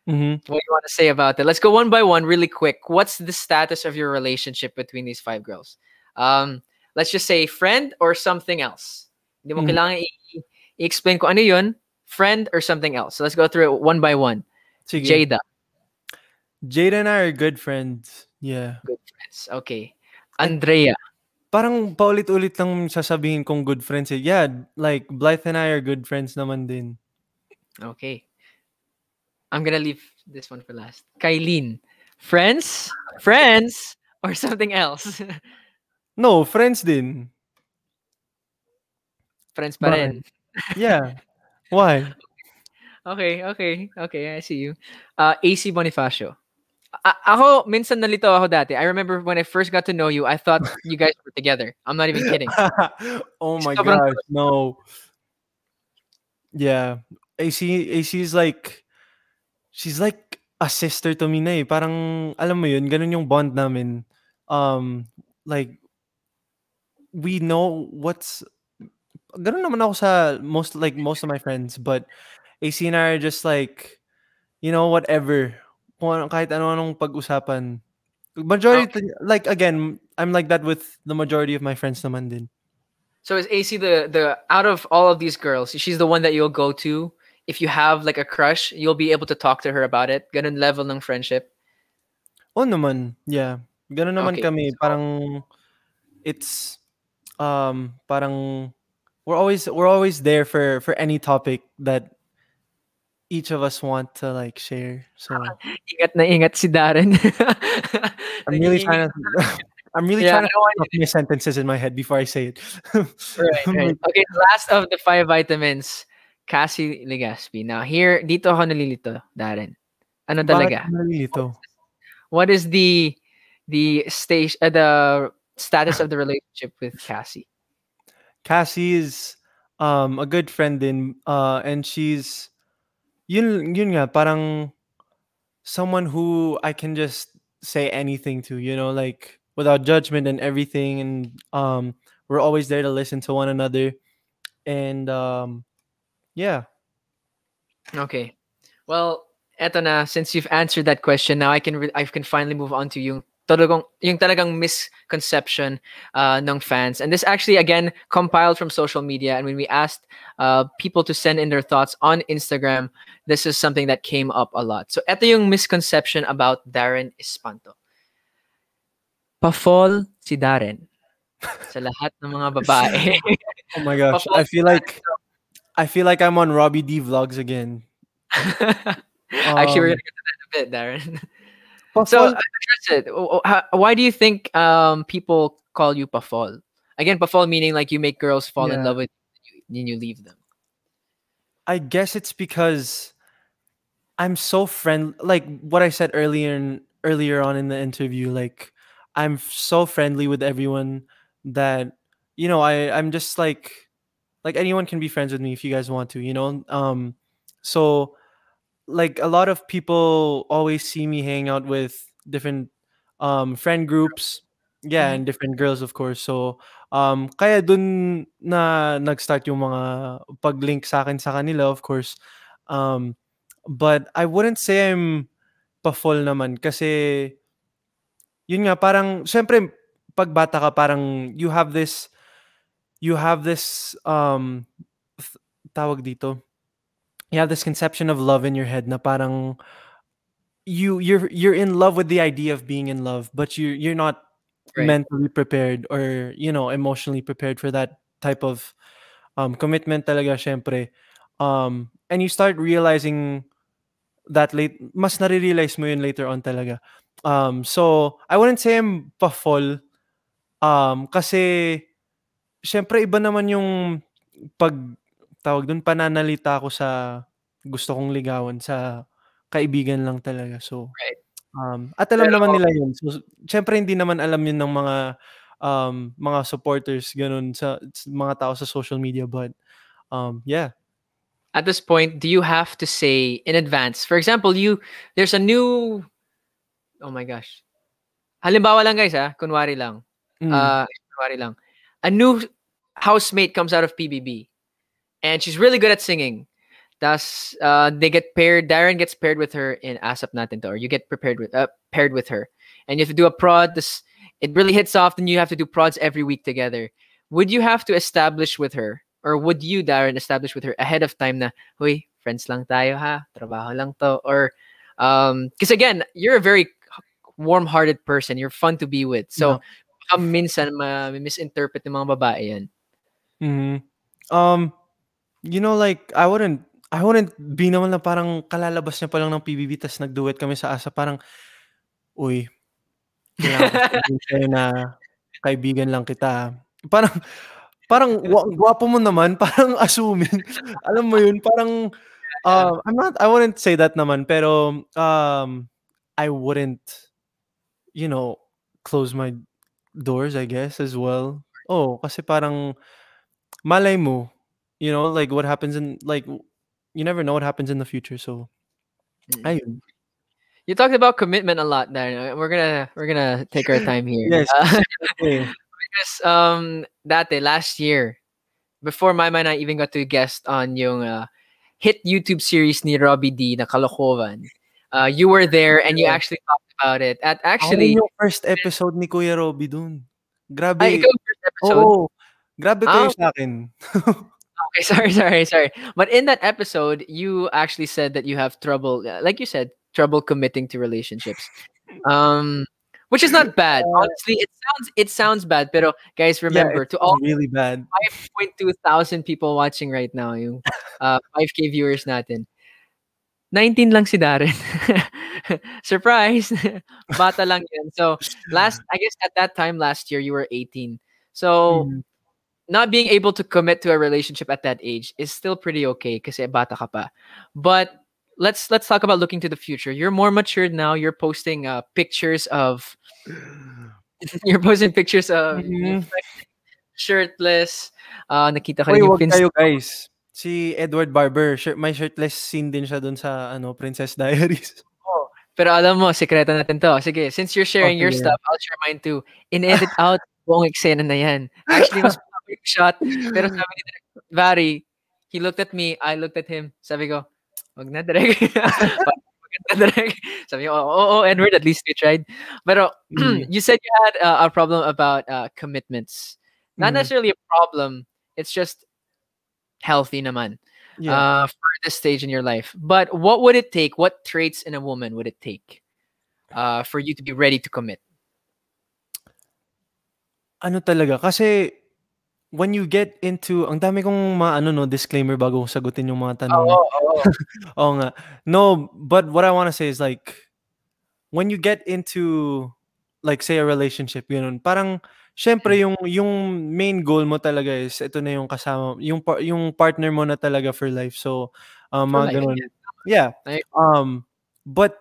Mhm. what do you want to say about it? Let's go one by one really quick. What's the status of your relationship between these 5 girls? Um, let's just say friend or something else. Hindi mo Mhm. kailangan i-explain ko ano yun, friend or something else. So let's go through it one by one. Sige. Jada, Jada and I are good friends. Yeah. good friends. Okay. And Andrea, parang paulit-ulit lang sasabihin kong good friends, eh. Yeah, like Blythe and I are good friends naman din. okay. I'm gonna leave this one for last. Kylene, friends, friends, or something else. No, friends din. Friends pa Bakit? rin. Yeah. Why? Okay, okay, okay. I see you. AC Bonifacio. Ako, minsan nalito ako dati. I remember when I first got to know you, I thought you guys were together. I'm not even kidding. Oh my Sobrang gosh, close. no. Yeah. AC is like she's like a sister to me na, eh. Parang alam mo 'yun, gano'n yung bond namin. Like we know what's gano'n naman ako sa most of my friends, but AC and I are just like, whatever. Kung ano, kahit ano-anong pag-usapan. Okay. Majority, like, again, I'm like that with the majority of my friends naman din. So is AC the out of all of these girls, she's the one that you'll go to if you have like a crush, you'll be able to talk to her about it. Ganun level ng friendship. Oo naman, yeah. Gano'n naman Okay. kami, So parang it's, parang we're always there for any topic that each of us want to, like, share. So, ingat na ingat si Darren. I'm really Nag-iingat. trying to I'm really Yeah, I trying to don't want stop my sentences in my head before I say it. right, right. Okay, last of the 5 vitamins, Cassie Legaspi. Now here, dito ako nalilito, Darren. Ano Bakit ka talaga? nalilito? What is the stage, the status of the relationship with Cassie? Cassie is, a good friend din, and she's yun nga parang someone who I can just say anything to, like without judgment and everything. And we're always there to listen to one another. And yeah. Okay. Well, eto na, since you've answered that question, now I can finally move on to yung talagang misconception ng fans. And this actually again compiled from social media, and when we asked people to send in their thoughts on Instagram, this is something that came up a lot. So eto yung misconception about Darren Espanto. Pa-fall si Darren sa lahat ng mga babae. Oh my gosh. Pa-fall si I feel like I'm on Robbie D vlogs again. Darren. Actually, we're Um gonna get to that in a bit, Darren. So pa-fall, address it. Why do you think people call you pa-fall? Again, pa-fall meaning like you make girls fall in yeah. love with you, then you leave them. I guess it's because I'm so like what I said earlier on in the interview, like so friendly with everyone that I'm just like anyone can be friends with me if you guys want to, so like a lot of people always see me hang out with different friend groups, yeah, Mhm. and different girls of course. So kaya dun na nag-start yung mga pag-link sa akin sa kanila, of course. um but I wouldn't say I'm pa-fall naman kasi yun nga, parang syempre pag bata ka, parang you have this th- tawag dito, you have this conception of love in your head na parang you're in love with the idea of being in love, but you're not Right. mentally prepared or emotionally prepared for that type of commitment talaga, syempre. And you start realizing that mas nare-realize mo yun later on talaga. So I wouldn't say I'm pa-fall, kasi syempre iba naman yung pag tawag dun, pananalita ko sa gusto kong ligawan sa kaibigan lang talaga. So Right. at alam Pero naman nila yun. So, siyempre hindi naman alam yun ng mga supporters gano'n sa mga tao sa social media, but, yeah. at this point, do you have to say in advance? For example, there's a new, oh my gosh. Halimbawa lang guys, kunwari lang. Mm, Kunwari lang. A new housemate comes out of PBB and she's really good at singing. Thus, they get paired. Darren gets paired with her in ASAP natin to, or you get paired with her, and you have to do a prod. It really hits off. Then you have to do prods every week together. Would you have to establish with her, or would you, Darren, establish with her ahead of time na, "Huy, friends lang tayo ha, trabaho lang to," or, because again, you're a very warm-hearted person. You're fun to be with. yeah. So, baka minsan misinterpret ng mga babae yan. Mhm. Um, like I wouldn't be naman na parang kalalabas niya pa lang ng PBB ta's nag-duet kami sa ASA, parang, "Uy, kailangan ko sabihin sa'yo na kaibigan lang kita." Parang parang gwapo mo naman, parang assuming. Alam mo yun, parang Yeah. I wouldn't say that naman, pero, I wouldn't, you know, close my doors, I guess, as well. Oh, kasi parang malay mo, like what happens you never know what happens in the future. So, Mm. ayun. You talked about commitment a lot there. We're gonna take our time here. Yes. Okay. Because dati last year, before Mama and I even got to guest on yung hit YouTube series ni Robbie D na Kalokohan, you were there and you Yeah. actually talked about it. At Ako rin actually, yung first episode ni Kuya Robby dun. ay ikaw Grabe. yung first episode. Oo. Grabe kayo Ah, sa'kin. okay, sorry. But in that episode, you actually said that you have trouble, like you said, trouble committing to relationships. Um, which is not bad. Honestly, it sounds bad, pero guys, Yeah, remember it's to all really bad. 5.2 thousand people watching right now, yung 5K viewers natin. 19 lang si Darren. Surprise! Bata lang yan. So, I guess at that time last year, you were 18. So, Mhm. not being able to commit to a relationship at that age is still pretty okay kasi bata ka pa. But let's talk about looking to the future. You're more matured now. You're posting pictures of you're posting pictures of you Mhm. shirtless. Nakita ka Uy, rin yung wag fins. kayo guys. Si Edward Barber, may shirtless scene din siya dun sa Princess Diaries. Oh. Pero alam mo, sekreto natin 'to. Sige, since you're Oh, sharing your sige. stuff, I'll share mine too. In-edit out buong eksena na 'yan. Actually, mas malaki yung shot, pero sabi ni Direk Vary, he looked at me, I looked at him. Sabi ko, "Wag na Direk." Parang maganda Direk. Sabi niya, "Oo, Edward, at least you tried." Pero Mhm, you said you had a problem about commitments. Not mhm. necessarily a problem. It's just healthy naman Yeah. for this stage in your life. But what would it take? What traits in a woman would it take for you to be ready to commit? Ano talaga, kasi when you get into ang dami kong mga ano 'no, disclaimer bago ko sagutin yung mga tanong mo. Oo, oo. Oo nga. No, but what I wanna say is like, when you get into, like say a relationship gano'n, parang siyempre Mm. yung main goal mo talaga is ito na yung kasama yung partner mo na talaga for life. So, For life, mga yeah. gano'n. Yeah, I but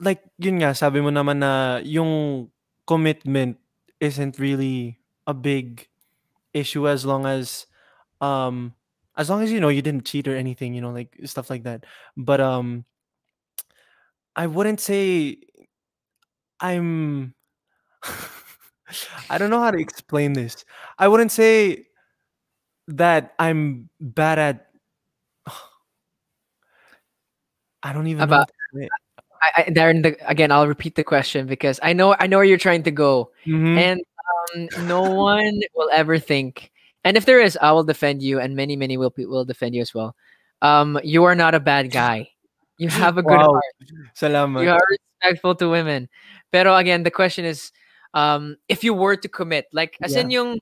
like yun nga, sabi mo naman na yung commitment isn't really a big issue um as long as you know you didn't cheat or anything, like stuff like that. But I wouldn't say I'm I don't know how to explain this. I wouldn't say that I'm bad at I don't even know about what to say. Darren, again, I'll repeat the question because I know where you're trying to go, Mhm. and no one will ever think. And if there is, I will defend you, and many will defend you as well. You are not a bad guy. You have a good Wow, heart. You salamat. are respectful to women. Pero again, the question is, if you were to commit, like as in Yeah. yung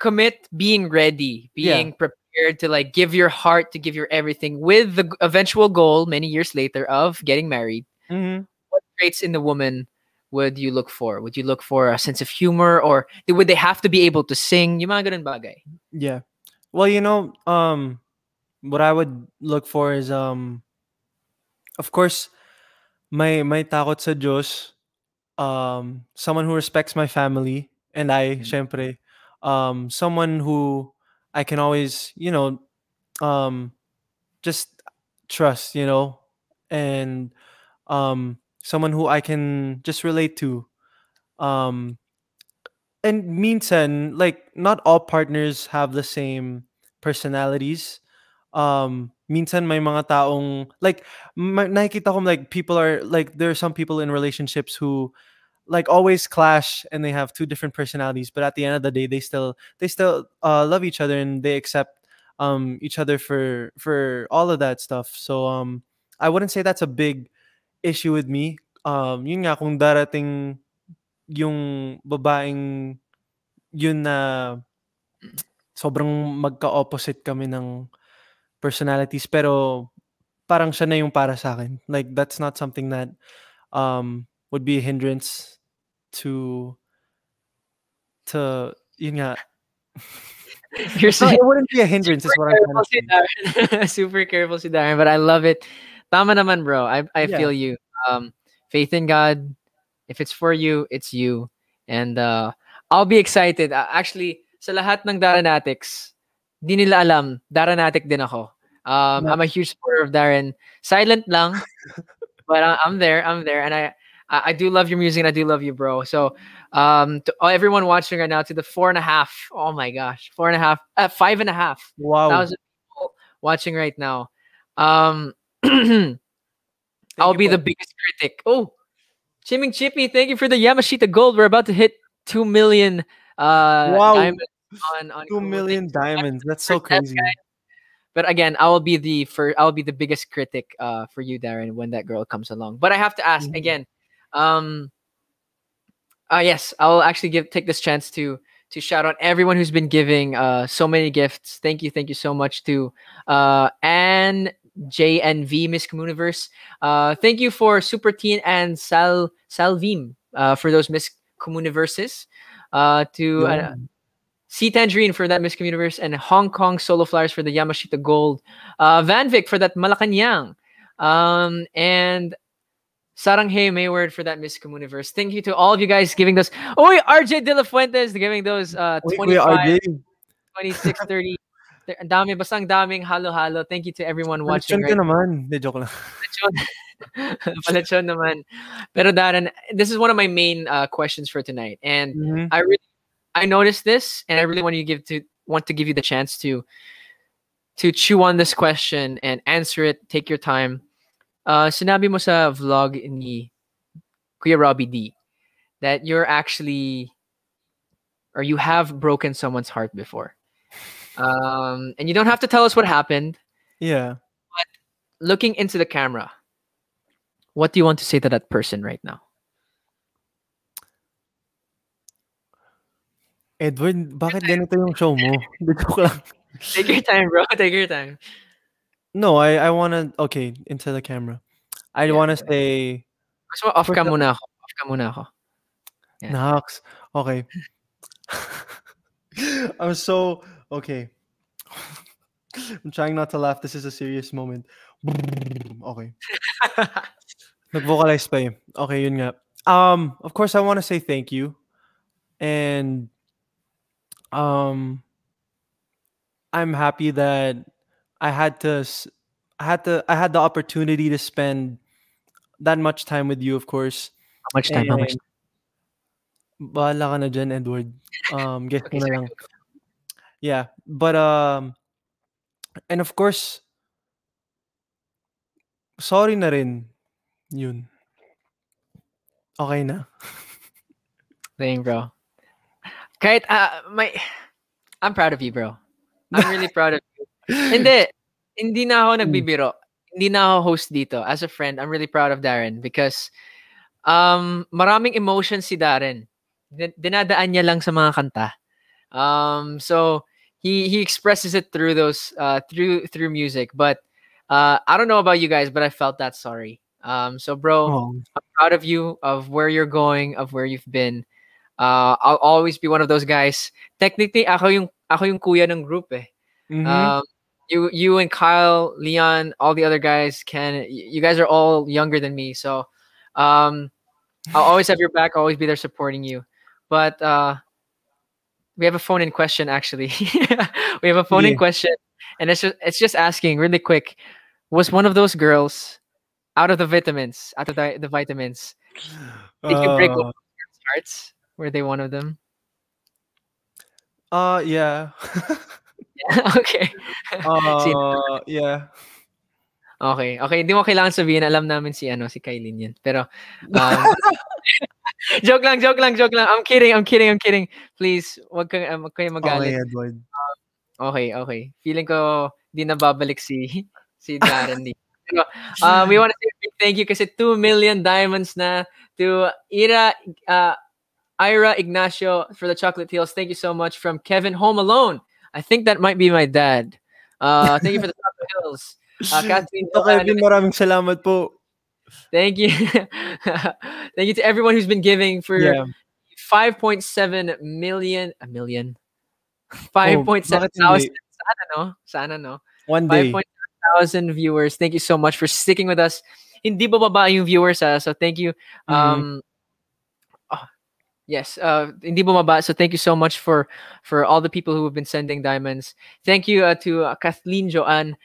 commit being ready, Yeah. being prepared to like give your heart, to give your everything with the eventual goal many years later of getting married. Mhm. What traits in the woman would you look for? Would you look for a sense of humor, or would they have to be able to sing? Yung mga ganun bagay. Yeah. Well, what I would look for is of course may takot sa Diyos, someone who respects my family and I Mm. syempre someone who I can always, um just trust, and someone who I can just relate to. Um and minsan like not all partners have the same personalities. Minsan may mga taong like nakikita ko like people are like there are some people in relationships who like always clash and they have two different personalities, but at the end of the day they still love each other and they accept each other for all of that stuff. So I wouldn't say that's a big issue with me. Yun nga kung darating yung babaeng yun na sobrang magka-opposite kami ng personalities pero parang siya na yung para sa akin. Like that's not something that would be a hindrance to yun nga. You're It's not saying it wouldn't be a hindrance is super what I'm trying careful to si say. Darren. Super careful si Darren, but I love it. Tama naman, bro. I Yeah. feel you. Faith in God. If it's for you, it's you. And I'll be excited. Actually, sa lahat ng Darrenatics, di nila alam, Darrenatic din ako. Yeah. I'm a huge supporter of Darren. Silent lang, but I'm there. I'm there, and I do love your music, and I do love you, bro. So, to everyone watching right now, to the 4.5, oh my gosh, 4.5, 5.5 Wow. thousand people watching right now. Um, Thank I'll you be the po. biggest critic. Oh, Chiming Chippy, thank you for the Yamashita Gold. We're about to hit 2 million Wow. diamonds on two Google. Thank million you so much diamonds. for the That's so super chat, crazy. guys. But again, I will be the biggest critic for you, Darren, when that girl comes along. But I have to ask Mhm. again. Um, yes, I'll actually take this chance to shout out everyone who's been giving so many gifts. Thank you so much to Anne JNV Miss Communiverse. Thank you for Super Teen and Salvim for those Miss Communiverses. To Yun. Sea Tangerine for that Miss Communiverse, and Hong Kong Solo Flyers for the Yamashita Gold. Van Vic for that Malacanang. And Saranghe Mayward for that Miss Communiverse. Thank you to all of you guys giving those. Oh, wait, RJ De La Fuentes giving those Uy, Kuya 25, RJ, 26, 30. Ang dami, basta ang daming halo-halo. Thank you to everyone watching koleksyon ka right naman. Hindi, joke lang. now. Palechon naman. Pero Darren, this is one of my main questions for tonight, and Mhm. I noticed this, and I really want to give you the chance to chew on this question and answer it. Take your time. Sinabi mo sa vlog ni Kuya Robbie D that you're actually or you have broken someone's heart before. And you don't have to tell us what happened. Yeah. Looking into the camera, what do you want to say to that person right now? Edward, bakit ganito yung show mo? Joke lang. Take your time, bro. Take your time. No, I wanna okay, into the camera. I Yeah. wanna say Gusto mo off first ka muna ako. Off ka muna ako. Yan. Nax. Okay. I'm so okay. I'm trying not to laugh. This is a serious moment. Okay. Nag-vocalize pa eh. Okay, yun nga. Of course I want to say thank you. And um I'm happy that I had to s- I had the opportunity to spend that much time with you, of course. How much time? How much And bahala ka na dyan, Edward. Guess time? mo Okay, na sorry. lang. Yeah, but and of course, sorry na rin. Yun. Okay na. Dang, bro. Kahit, I'm proud of you, bro. I'm really proud of you. Hindi. Hindi na ako Hmm. nagbibiro. Hindi na ako host dito. As a friend, I'm really proud of Darren because maraming emotions si Darren. Dinadaan niya lang sa mga kanta. So he expresses it through those through music. But I don't know about you guys, but I felt that sorry. So bro, Oh. I'm proud of you, of where you're going, of where you've been. I'll always be one of those guys. Technically, ako yung kuya ng group eh. Mm-hmm. Um, you and Kyle, Leon, all the other guys you guys are all younger than me, so um, I'll always have your back. I'll always be there supporting you. But we have a phone in question actually. We have a phone in Sige. question, and it's just asking really quick. Was one of those girls out of the vitamins? Out of the vitamins? Did you break Uh, open hearts? Were they one of them? yeah. Okay. See, Yeah. okay, okay. Hindi mo kailangan sabihin. Alam namin si si Kailin yan. Pero, um, joke lang, joke lang, joke lang. I'm kidding, I'm kidding, I'm kidding. Please, wag kayo Okay, magalit. Edward. Okay, okay. Feeling ko di na babalik si Darren D. Pero, we want to say a big thank you kasi 2 million diamonds na to Ira Ignacio for the chocolate heels. Thank you so much from Kevin Home Alone. I think that might be my dad. Thank you for the chocolate heels. Kathleen Tito Joanne, Kevin, maraming salamat po. thank you. Thank you to everyone who's been giving for Yeah. 5.7 million, a million, Oh, 5.7 bakit thousand. hindi? Sana no? Sana no? One day. 5.7 thousand viewers. Thank you so much for sticking with us. Hindi bababa yung viewers so thank you. Mhm. Oh, yes, hindi bumaba. So thank you so much for all the people who have been sending diamonds. Thank you to Kathleen Joanne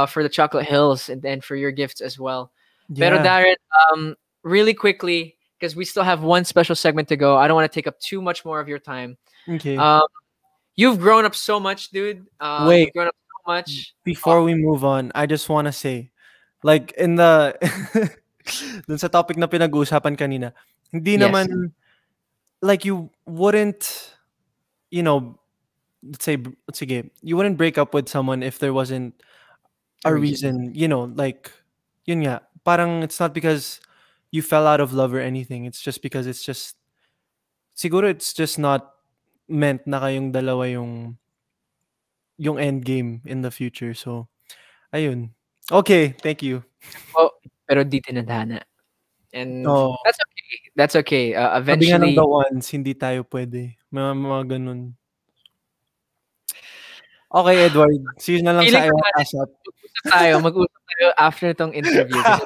for the chocolate hills and for your gifts as well. Pero Yeah. Darren, really quickly, because we still have one special segment to go. I don't want to take up too much more of your time. Okay. You've grown up so much, dude. Wait, You've grown up so much. before we move on, I just wanna say, like in the dun sa topic na pinag-uusapan kanina, hindi Yes. naman like you wouldn't, you know, sige, you wouldn't break up with someone if there wasn't A a reason. reason, like yun nga, parang it's not because you fell out of love or anything. It's just because it's just siguro it's just not meant na kayong dalawa yung end game in the future. So, ayun. Okay, thank you. Oh, pero di tinadhana. And Oh, that's okay. That's okay. sabi nga ng Eventually, the ones, hindi tayo pwede. Mga ganun. Okay, Edward. See you na lang feeling sa ko ASAP. mag-usap tayo after itong interview kasi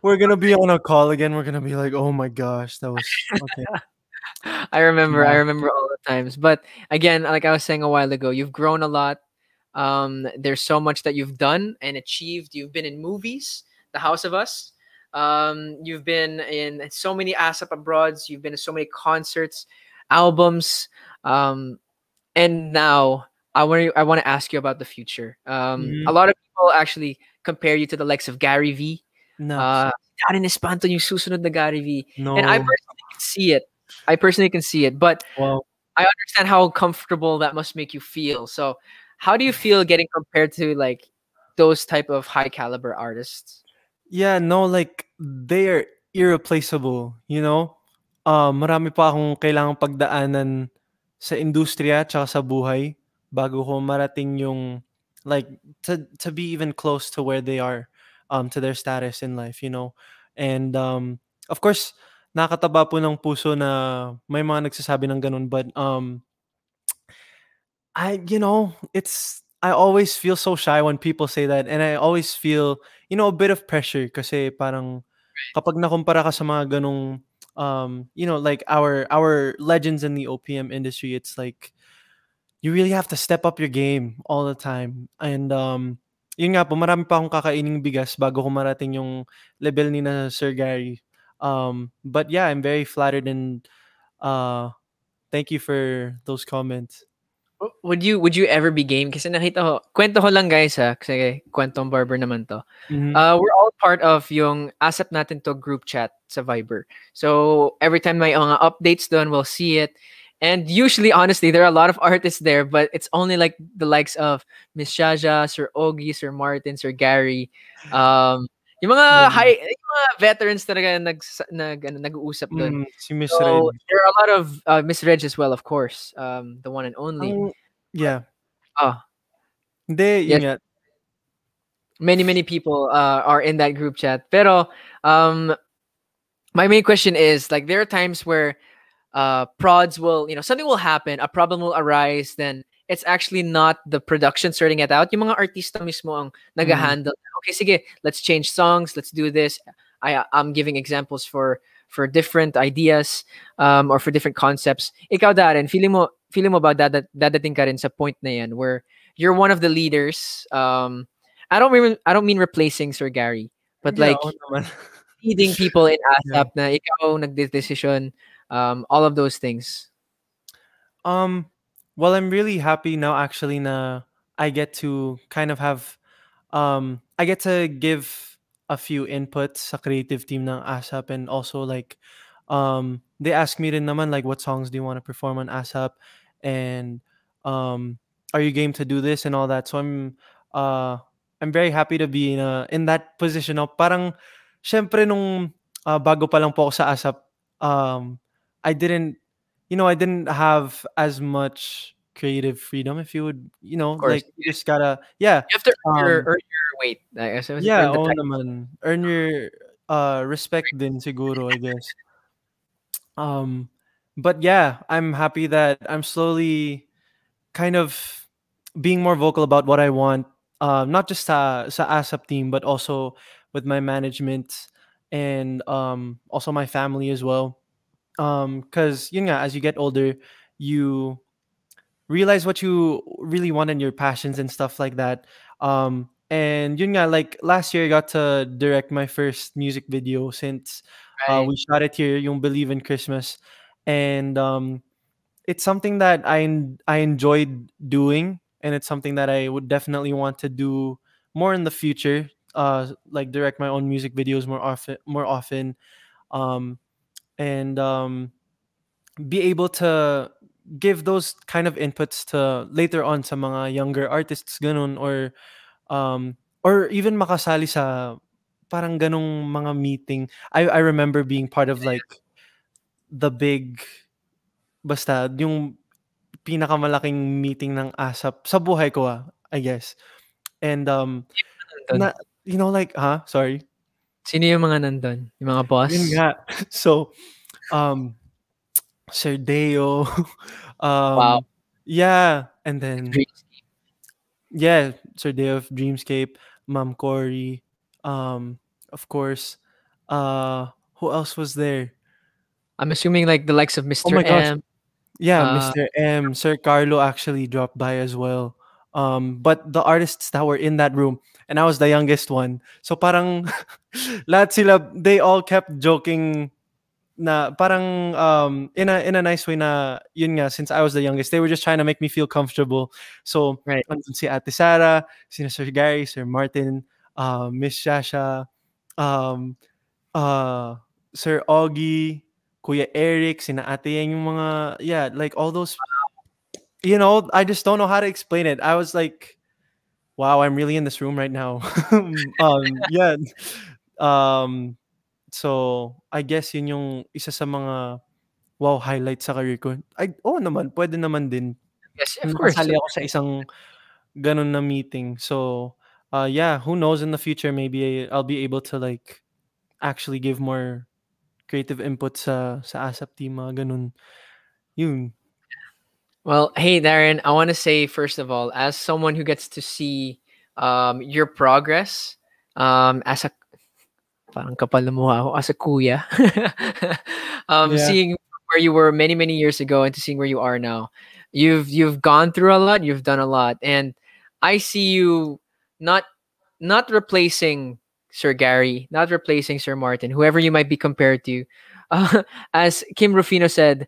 we're gonna be on a call again. We're gonna be like, oh my gosh, that was okay. I remember Yeah. all the times. But again, like I was saying a while ago, you've grown a lot. There's so much that you've done and achieved. You've been in movies. the House of Us. You've been in so many ASAP abroads. You've been to so many concerts, albums, um, and now I want to ask you about the future. A Mhm. lot of people actually compare you to the likes of Gary V. Naks. Uh, Darren Espanto yung susunod na Gary V. And I No. personally can see it. I personally can see it, but Wow. I understand how comfortable that must make you feel. So, how do you feel getting compared to like those type of high caliber artists? Yeah, no, like they are irreplaceable, you know? Marami pa akong kailangang pagdaanan sa industriya tsaka sa buhay bago ko marating yung like to be even close to where they are to their status in life, you know? And of course, nakakataba po ng puso na may mga nagsasabi ng ganun, but I always feel so shy when people say that, and I always feel, a bit of pressure kasi parang kapag nakumpara ka sa mga ganong like our legends in the OPM industry, it's like you really have to step up your game all the time. And yun nga po, marami pa akong kakaining bigas bago ko marating yung level ni na Sir Gary. But yeah, I'm very flattered and uh thank you for those comments. Would you ever be game? Kasi nakita ko, kwento ko lang guys ha, kasi Kwentong Barber naman to. Mhm. We're all part of yung ASAP natin to group chat sa Viber. So every time may mga updates doon, we'll see it. And usually, honestly, there are a lot of artists there, but it's only like the likes of Miss Shaja, Sir Ogie, Sir Martin, Sir Gary. Yung mga Yeah. yung mga veterans talaga nag-uusap doon. Si Miss Red. So there are a lot of Miss Reg as well, of course, the one and only. Ang yeah. Oh, Hindi, yun yes, nga. many people are in that group chat. Pero my main question is like there are times where prods will, something will happen, a problem will arise, then it's actually not the production sorting it out. Yung mga artista mismo ang Mm, nag-handle. Okay, sige, let's change songs, let's do this. I'm giving examples for different ideas or for different concepts. Ikaw Darren, feeling mo ba dadating ka rin sa point na yan where you're one of the leaders. I don't mean replacing Sir Gary, but yeah, like oo naman. leading people in Yeah. ASAP na ikaw nagdesisyon, all of those things. Um, well, I'm really happy now actually na I get to kind of have I get to give a few inputs sa creative team ng ASAP, and also like they ask me rin naman like what songs do you want to perform on ASAP, and um are you game to do this and all that. So uh I'm very happy to be in that position now. Parang syempre nung bago pa lang po ako sa ASAP, um I didn't I didn't have as much creative freedom, if you would, Of course, like you just gotta, yeah. you have to um earn your weight. I guess yeah, earn the oo pay. naman, earn your respect din siguro, I guess. um but yeah, I'm happy that I'm slowly kind of being more vocal about what I want, not just sa ASAP team, but also with my management, and also my family as well. Because yun nga, as you get older, you realize what you really want and your passions and stuff like that. And yun nga, like last year I got to direct my first music video since Right. we shot it here, yung Believe in Christmas. And it's something that I enjoyed doing, and it's something that I would definitely want to do more in the future. Like direct my own music videos more often. Um, and be able to give those kind of inputs to later on sa mga younger artists ganun, or even makasali sa parang ganong mga meeting. I remember being part of like the big, basta yung pinakamalaking meeting ng ASAP sa buhay ko, I guess. And Nandun? na like, sorry. Sino yung mga nandun? Yung mga Yun boss? nga. So um Sir Deo, Wow. yeah, and then Dreams. yeah, Sir Deo of Dreamscape, Ma'am Cory, of course. Who else was there? I'm assuming like the likes of Oh Mr. my gosh. M. Yeah, Uh, Mr. M, Sir Carlo actually dropped by as well. But the artists that were in that room, and I was the youngest one. So parang lahat sila, they all kept joking na parang in a nice way na yun nga, since I was the youngest, they were just trying to make me feel comfortable. So Right. andun si Ate Sara, si Sir Gary, Sir Martin, Miss Shasha, um uh Sir Augie, Kuya Eric, sina Ate Yang, yung mga, yeah, like all those, I just don't know how to explain it. I was like, wow, I'm really in this room right now. Yeah. Um so I guess yun yung isa sa mga wow highlight sa career ko. Naman, pwede naman din. Yes, of course. Nakasali ako sa isang ganun na meeting. So yeah, who knows, in the future maybe I'll be able to like actually give more creative input sa ASAP team, mga ganun. Yun. Well, hey Darren, I want to say first of all, as someone who gets to see your progress, as a parang kapal na mukha ako, as a kuya, Yeah. seeing where you were many many years ago and to seeing where you are now, you've gone through a lot, you've done a lot, and I see you not not replacing Sir Gary, not replacing Sir Martin, whoever you might be compared to. As Kim Rufino said,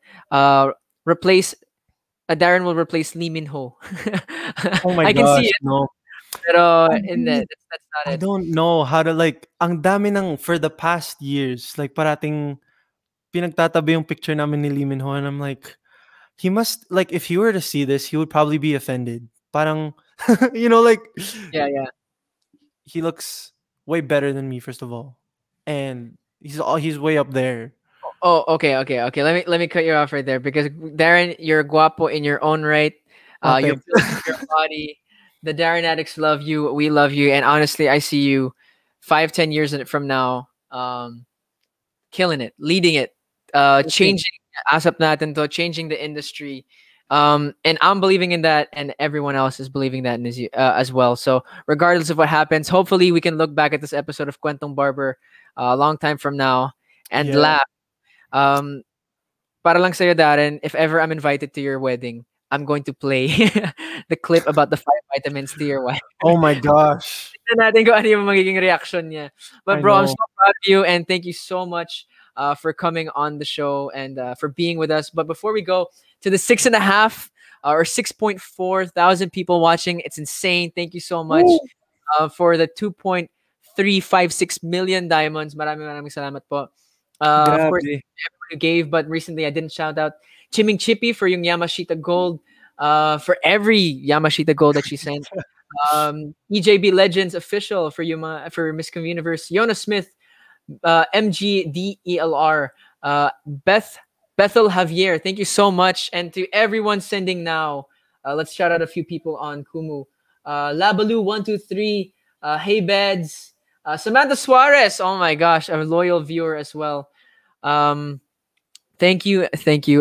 replace Darren will replace Lee Min Ho. Oh my I can see gosh, it, no. pero I in really that's not I it. don't know how to like, ang dami ng for the past years, like parating pinagtatabi yung picture namin ni Lee Min Ho, and I'm like, he must, like, if he were to see this, he would probably be offended. Parang, like, Yeah, yeah. he looks way better than me, first of all. And he's way up there. Oh, okay, okay, okay. Let me cut you off right there because Darren, you're guapo in your own right. Oh, You're thanks. built in your body. The Darren addicts love you. We love you, and honestly, I see you 5, 10 years from now, killing it, leading it, changing asap natin to, changing the industry. And I'm believing in that, and everyone else is believing that as well. So, regardless of what happens, hopefully we can look back at this episode of Kwentong Barber a long time from now and Yeah. laugh. Um, para lang sa'yo, Darren, if ever I'm invited to your wedding, I'm going to play the clip about the 5 vitamins to your wife. Oh my gosh. Tignan natin kung ano yung magiging reaction niya. But I bro, I'm know. so proud of you and thank you so much for coming on the show and for being with us. But before we go to the 6.5 or 6.4 thousand people watching, it's insane. Thank you so much Woo! for the 2.356 million diamonds. Maraming maraming salamat po. Of course, Grabe. everyone who gave, but recently I didn't shout out Chiming Chippy for yung Yamashita Gold. For every Yamashita Gold that she sent. EJB Legends official for for Miss Universe. Yona Smith, MGDELR, Bethel Javier. Thank you so much, and to everyone sending now. Let's shout out a few people on Kumu. Labaloo123, Hey Beds, Samantha Suarez. Oh my gosh, a loyal viewer as well. Thank you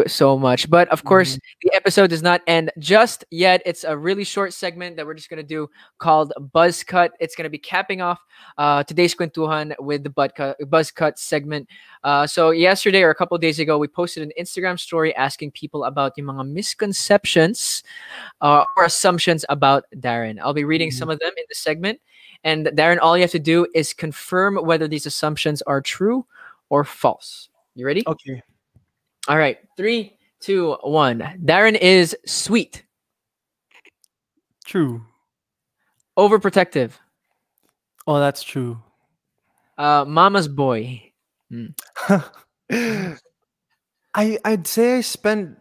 so much. But of course, the episode does not end just yet. It's a really short segment that we're just gonna do called Buzz Cut. It's gonna be capping off today's Kwentuhan with the Buzz Cut segment. So yesterday or a couple of days ago, we posted an Instagram story asking people about yung mga misconceptions or assumptions about Darren. I'll be reading some of them in the segment. And Darren, all you have to do is confirm whether these assumptions are true or false. You ready? Okay. All right. 3, 2, 1. Darren is sweet. True. Overprotective. Oh, that's true. Mama's boy. I'd say I spend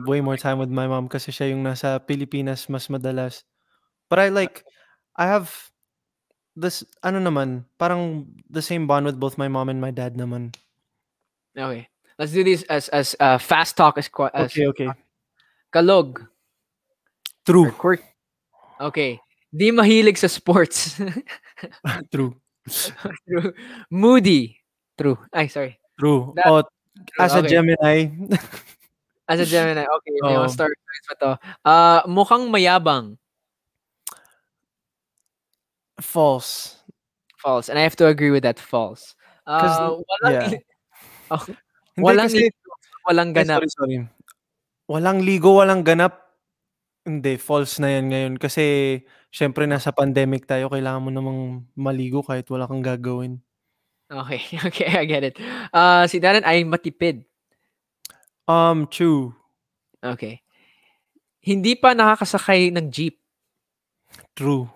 way more time with my mom kasi siya yung nasa Pilipinas mas madalas. But I have this, ano naman, parang the same bond with both my mom and my dad naman. Okay. Let's do this as fast talk as Okay. Kalog. True. Okay. Di mahilig sa sports. True. True. Moody. True. Ay, sorry. True. True. As a Okay. Gemini. As a Gemini. Okay. May mga Oh. stories pa to. Mukhang mayabang. False. False. And I have to agree with that. False. Yeah. Hindi Walang kasi, walang ganap. sorry. Walang ligo, walang ganap. Hindi, false na yan ngayon kasi siyempre Oh, nasa pandemic tayo, kailangan mo namang maligo kahit wala kang gagawin. okay, okay, I get it. Si Darren ay matipid. True. Okay. Hindi pa nakakasakay ng jeep. True.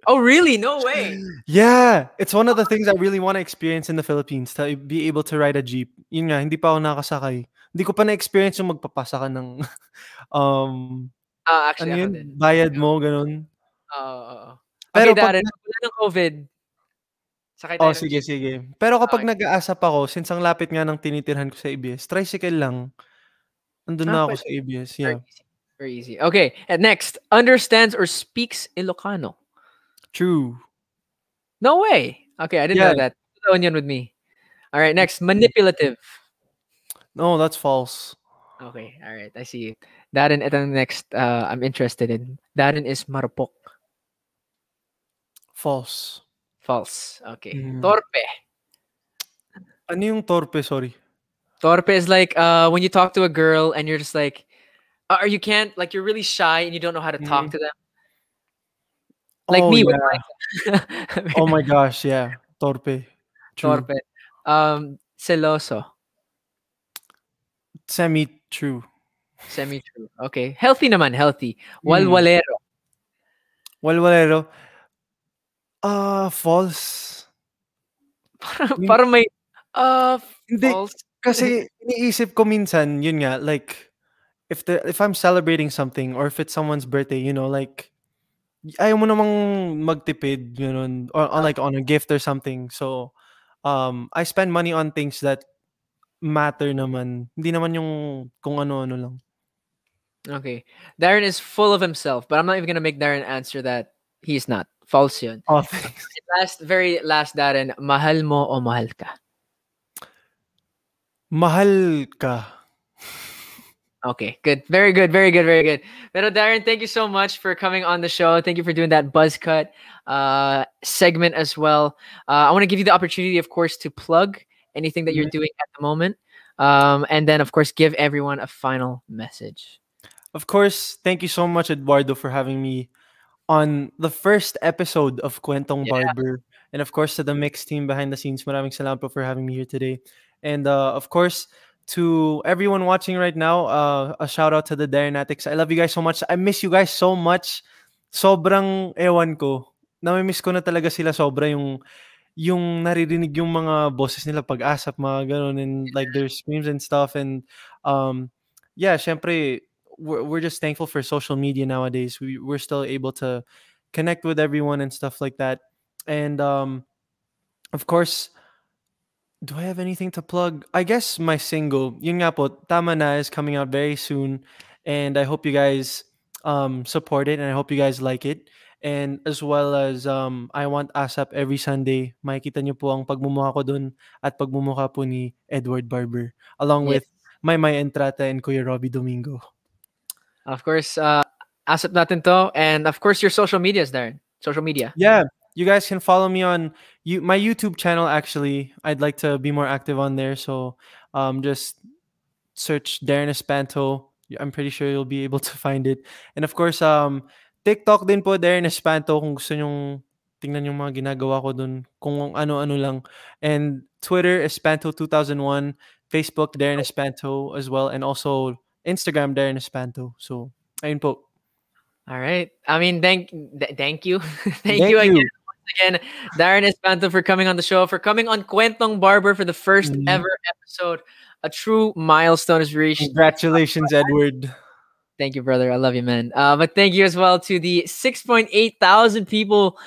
Oh, really? No way. Yeah, it's one of the things I really wanna experience in the Philippines, to be able to ride a jeep. Yun nga, hindi pa ako nakasakay. Hindi ko pa na-experience yung magpapasa ka ng, um, ano Actually ako yun, din. bayad mo, gano'n. Oo, oo. Okay, Pero 'pag Darren, pag wala ng COVID, sakay oh, tayo ng sige, jeep. sige. Pero kapag Okay. nag-a-ASAP ako, since ang lapit nga ng tinitirhan ko sa ABS, tricycle lang. Nandun na ako Pwede. sa ABS, Very yeah. easy. Very easy. Okay, and next, understands or speaks Ilocano. True. No way. Okay, I didn't know Yeah. that. The onion with me. All right, next, manipulative. No, that's false. Okay, all right, I see. Darren, ito ang next I'm interested in. Darren is marupok. False. False. Okay. Mm. Torpe. Ano yung torpe, sorry? Torpe is like when you talk to a girl and you're just like, or you can't, like you're really shy and you don't know how to talk Mm. to them. Like Oh, me with yeah. Oh my my gosh, yeah. Torpe. True. torpe. Celoso. Semi-true. Semi-true. Okay. Healthy naman, healthy. Mm. Walwalero. Walwalero. False. Yun Parang may hindi, false. kasi iniisip ko minsan, yun nga, like, if I'm celebrating something or if it's someone's birthday, like, ayaw mo namang magtipid, gano'n, or like on a gift or something. So, I spend money on things that matter naman. Hindi naman yung kung ano-ano lang. Okay. Darren is full of himself, but I'm not even gonna make Darren answer that. He's not. False yun. Oh, thanks. Very last, Darren. Mahal mo o mahal ka? Mahal ka. Okay, good. Very good, very good, very good. Pero Darren, thank you so much for coming on the show. Thank you for doing that buzz cut segment as well. I want to give you the opportunity, of course, to plug anything that you're Mhm. doing at the moment. And then, of course, give everyone a final message. Of course, thank you so much, Eduardo, for having me on the first episode of Kwentong Yeah. Barber. And of course, to the mix team behind the scenes, maraming salamat po for having me here today. And of course, to everyone watching right now, a shout out to the Darrenatics. I love you guys so much. I miss you guys so much. Sobrang ewan ko. Namimiss ko na talaga sila sobra yung naririnig yung mga boses nila pag-asap, mga ganun, and like their screams and stuff. And yeah, syempre, we're just thankful for social media nowadays. We're still able to connect with everyone and stuff like that. And of course, do I have anything to plug? I guess my single, yun nga po, Tama Na, is coming out very soon. And I hope you guys support it, and I hope you guys like it. And as well as I Want ASAP every Sunday. Makikita niyo po ang pagmumukha ko dun at pagmumukha po ni Edward Barber. Along Yes. with my Entrata and Kuya Robbie Domingo. Of course, asap natin to. And of course, your social medias, Darren. Social media. Yeah, you guys can follow me on my YouTube channel. Actually, I'd like to be more active on there. So just search Darren Espanto. I'm pretty sure you'll be able to find it. And of course, TikTok din po, Darren Espanto, kung gusto nyong tingnan yung mga ginagawa ko dun, kung ano-ano lang. And Twitter, Espanto2001. Facebook, Darren Espanto as well. And also Instagram, Darren Espanto. So, ayun po. All right. I mean, thank you. Thank you Thank again. you. Once again, Darren Espanto, for coming on the show, for coming on Kwentong Barber for the first Mhm. ever episode. A true milestone is reached. Congratulations, Edward. Thank you, brother. I love you, man. But thank you as well to the 6.8 thousand people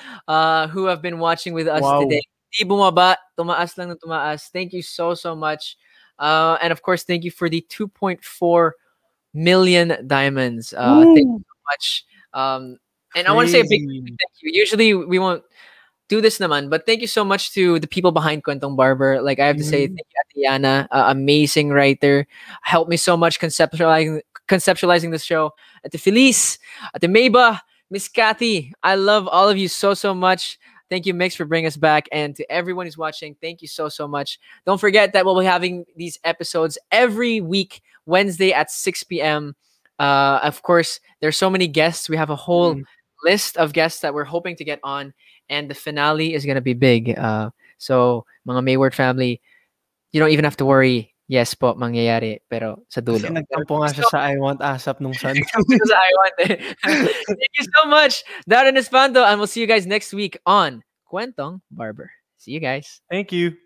who have been watching with us Wow. today. Di bumaba, tumaas lang ng tumaas. Thank you so much. And of course, thank you for the 2.4 million diamonds. Thank you so much. And I want to say a big Crazy. thank you. Usually we won't do this naman, but thank you so much to the people behind Kwentong Barber. Like I have to say, Mhm. thank you, Atiana, amazing writer, helped me so much conceptualizing the show. Ate Felice, Ate Maba, Miss Kathy, I love all of you so much. Thank you, Mix, for bringing us back, and to everyone who's watching, thank you so much. Don't forget that we'll be having these episodes every week, Wednesday at 6 p.m. Of course, there's so many guests. We have a whole Mm. list of guests that we're hoping to get on, and the finale is gonna be big. So mga Mayward family, you don't even have to worry. Yes po, mangyayari, pero sa Kasi dulo. Pero nagtampo nga siya sa I Want ASAP nung Sunday. because I want it. Thank you so much, Darren Espanto, and we'll see you guys next week on Kwentong Barber. See you guys. Thank you.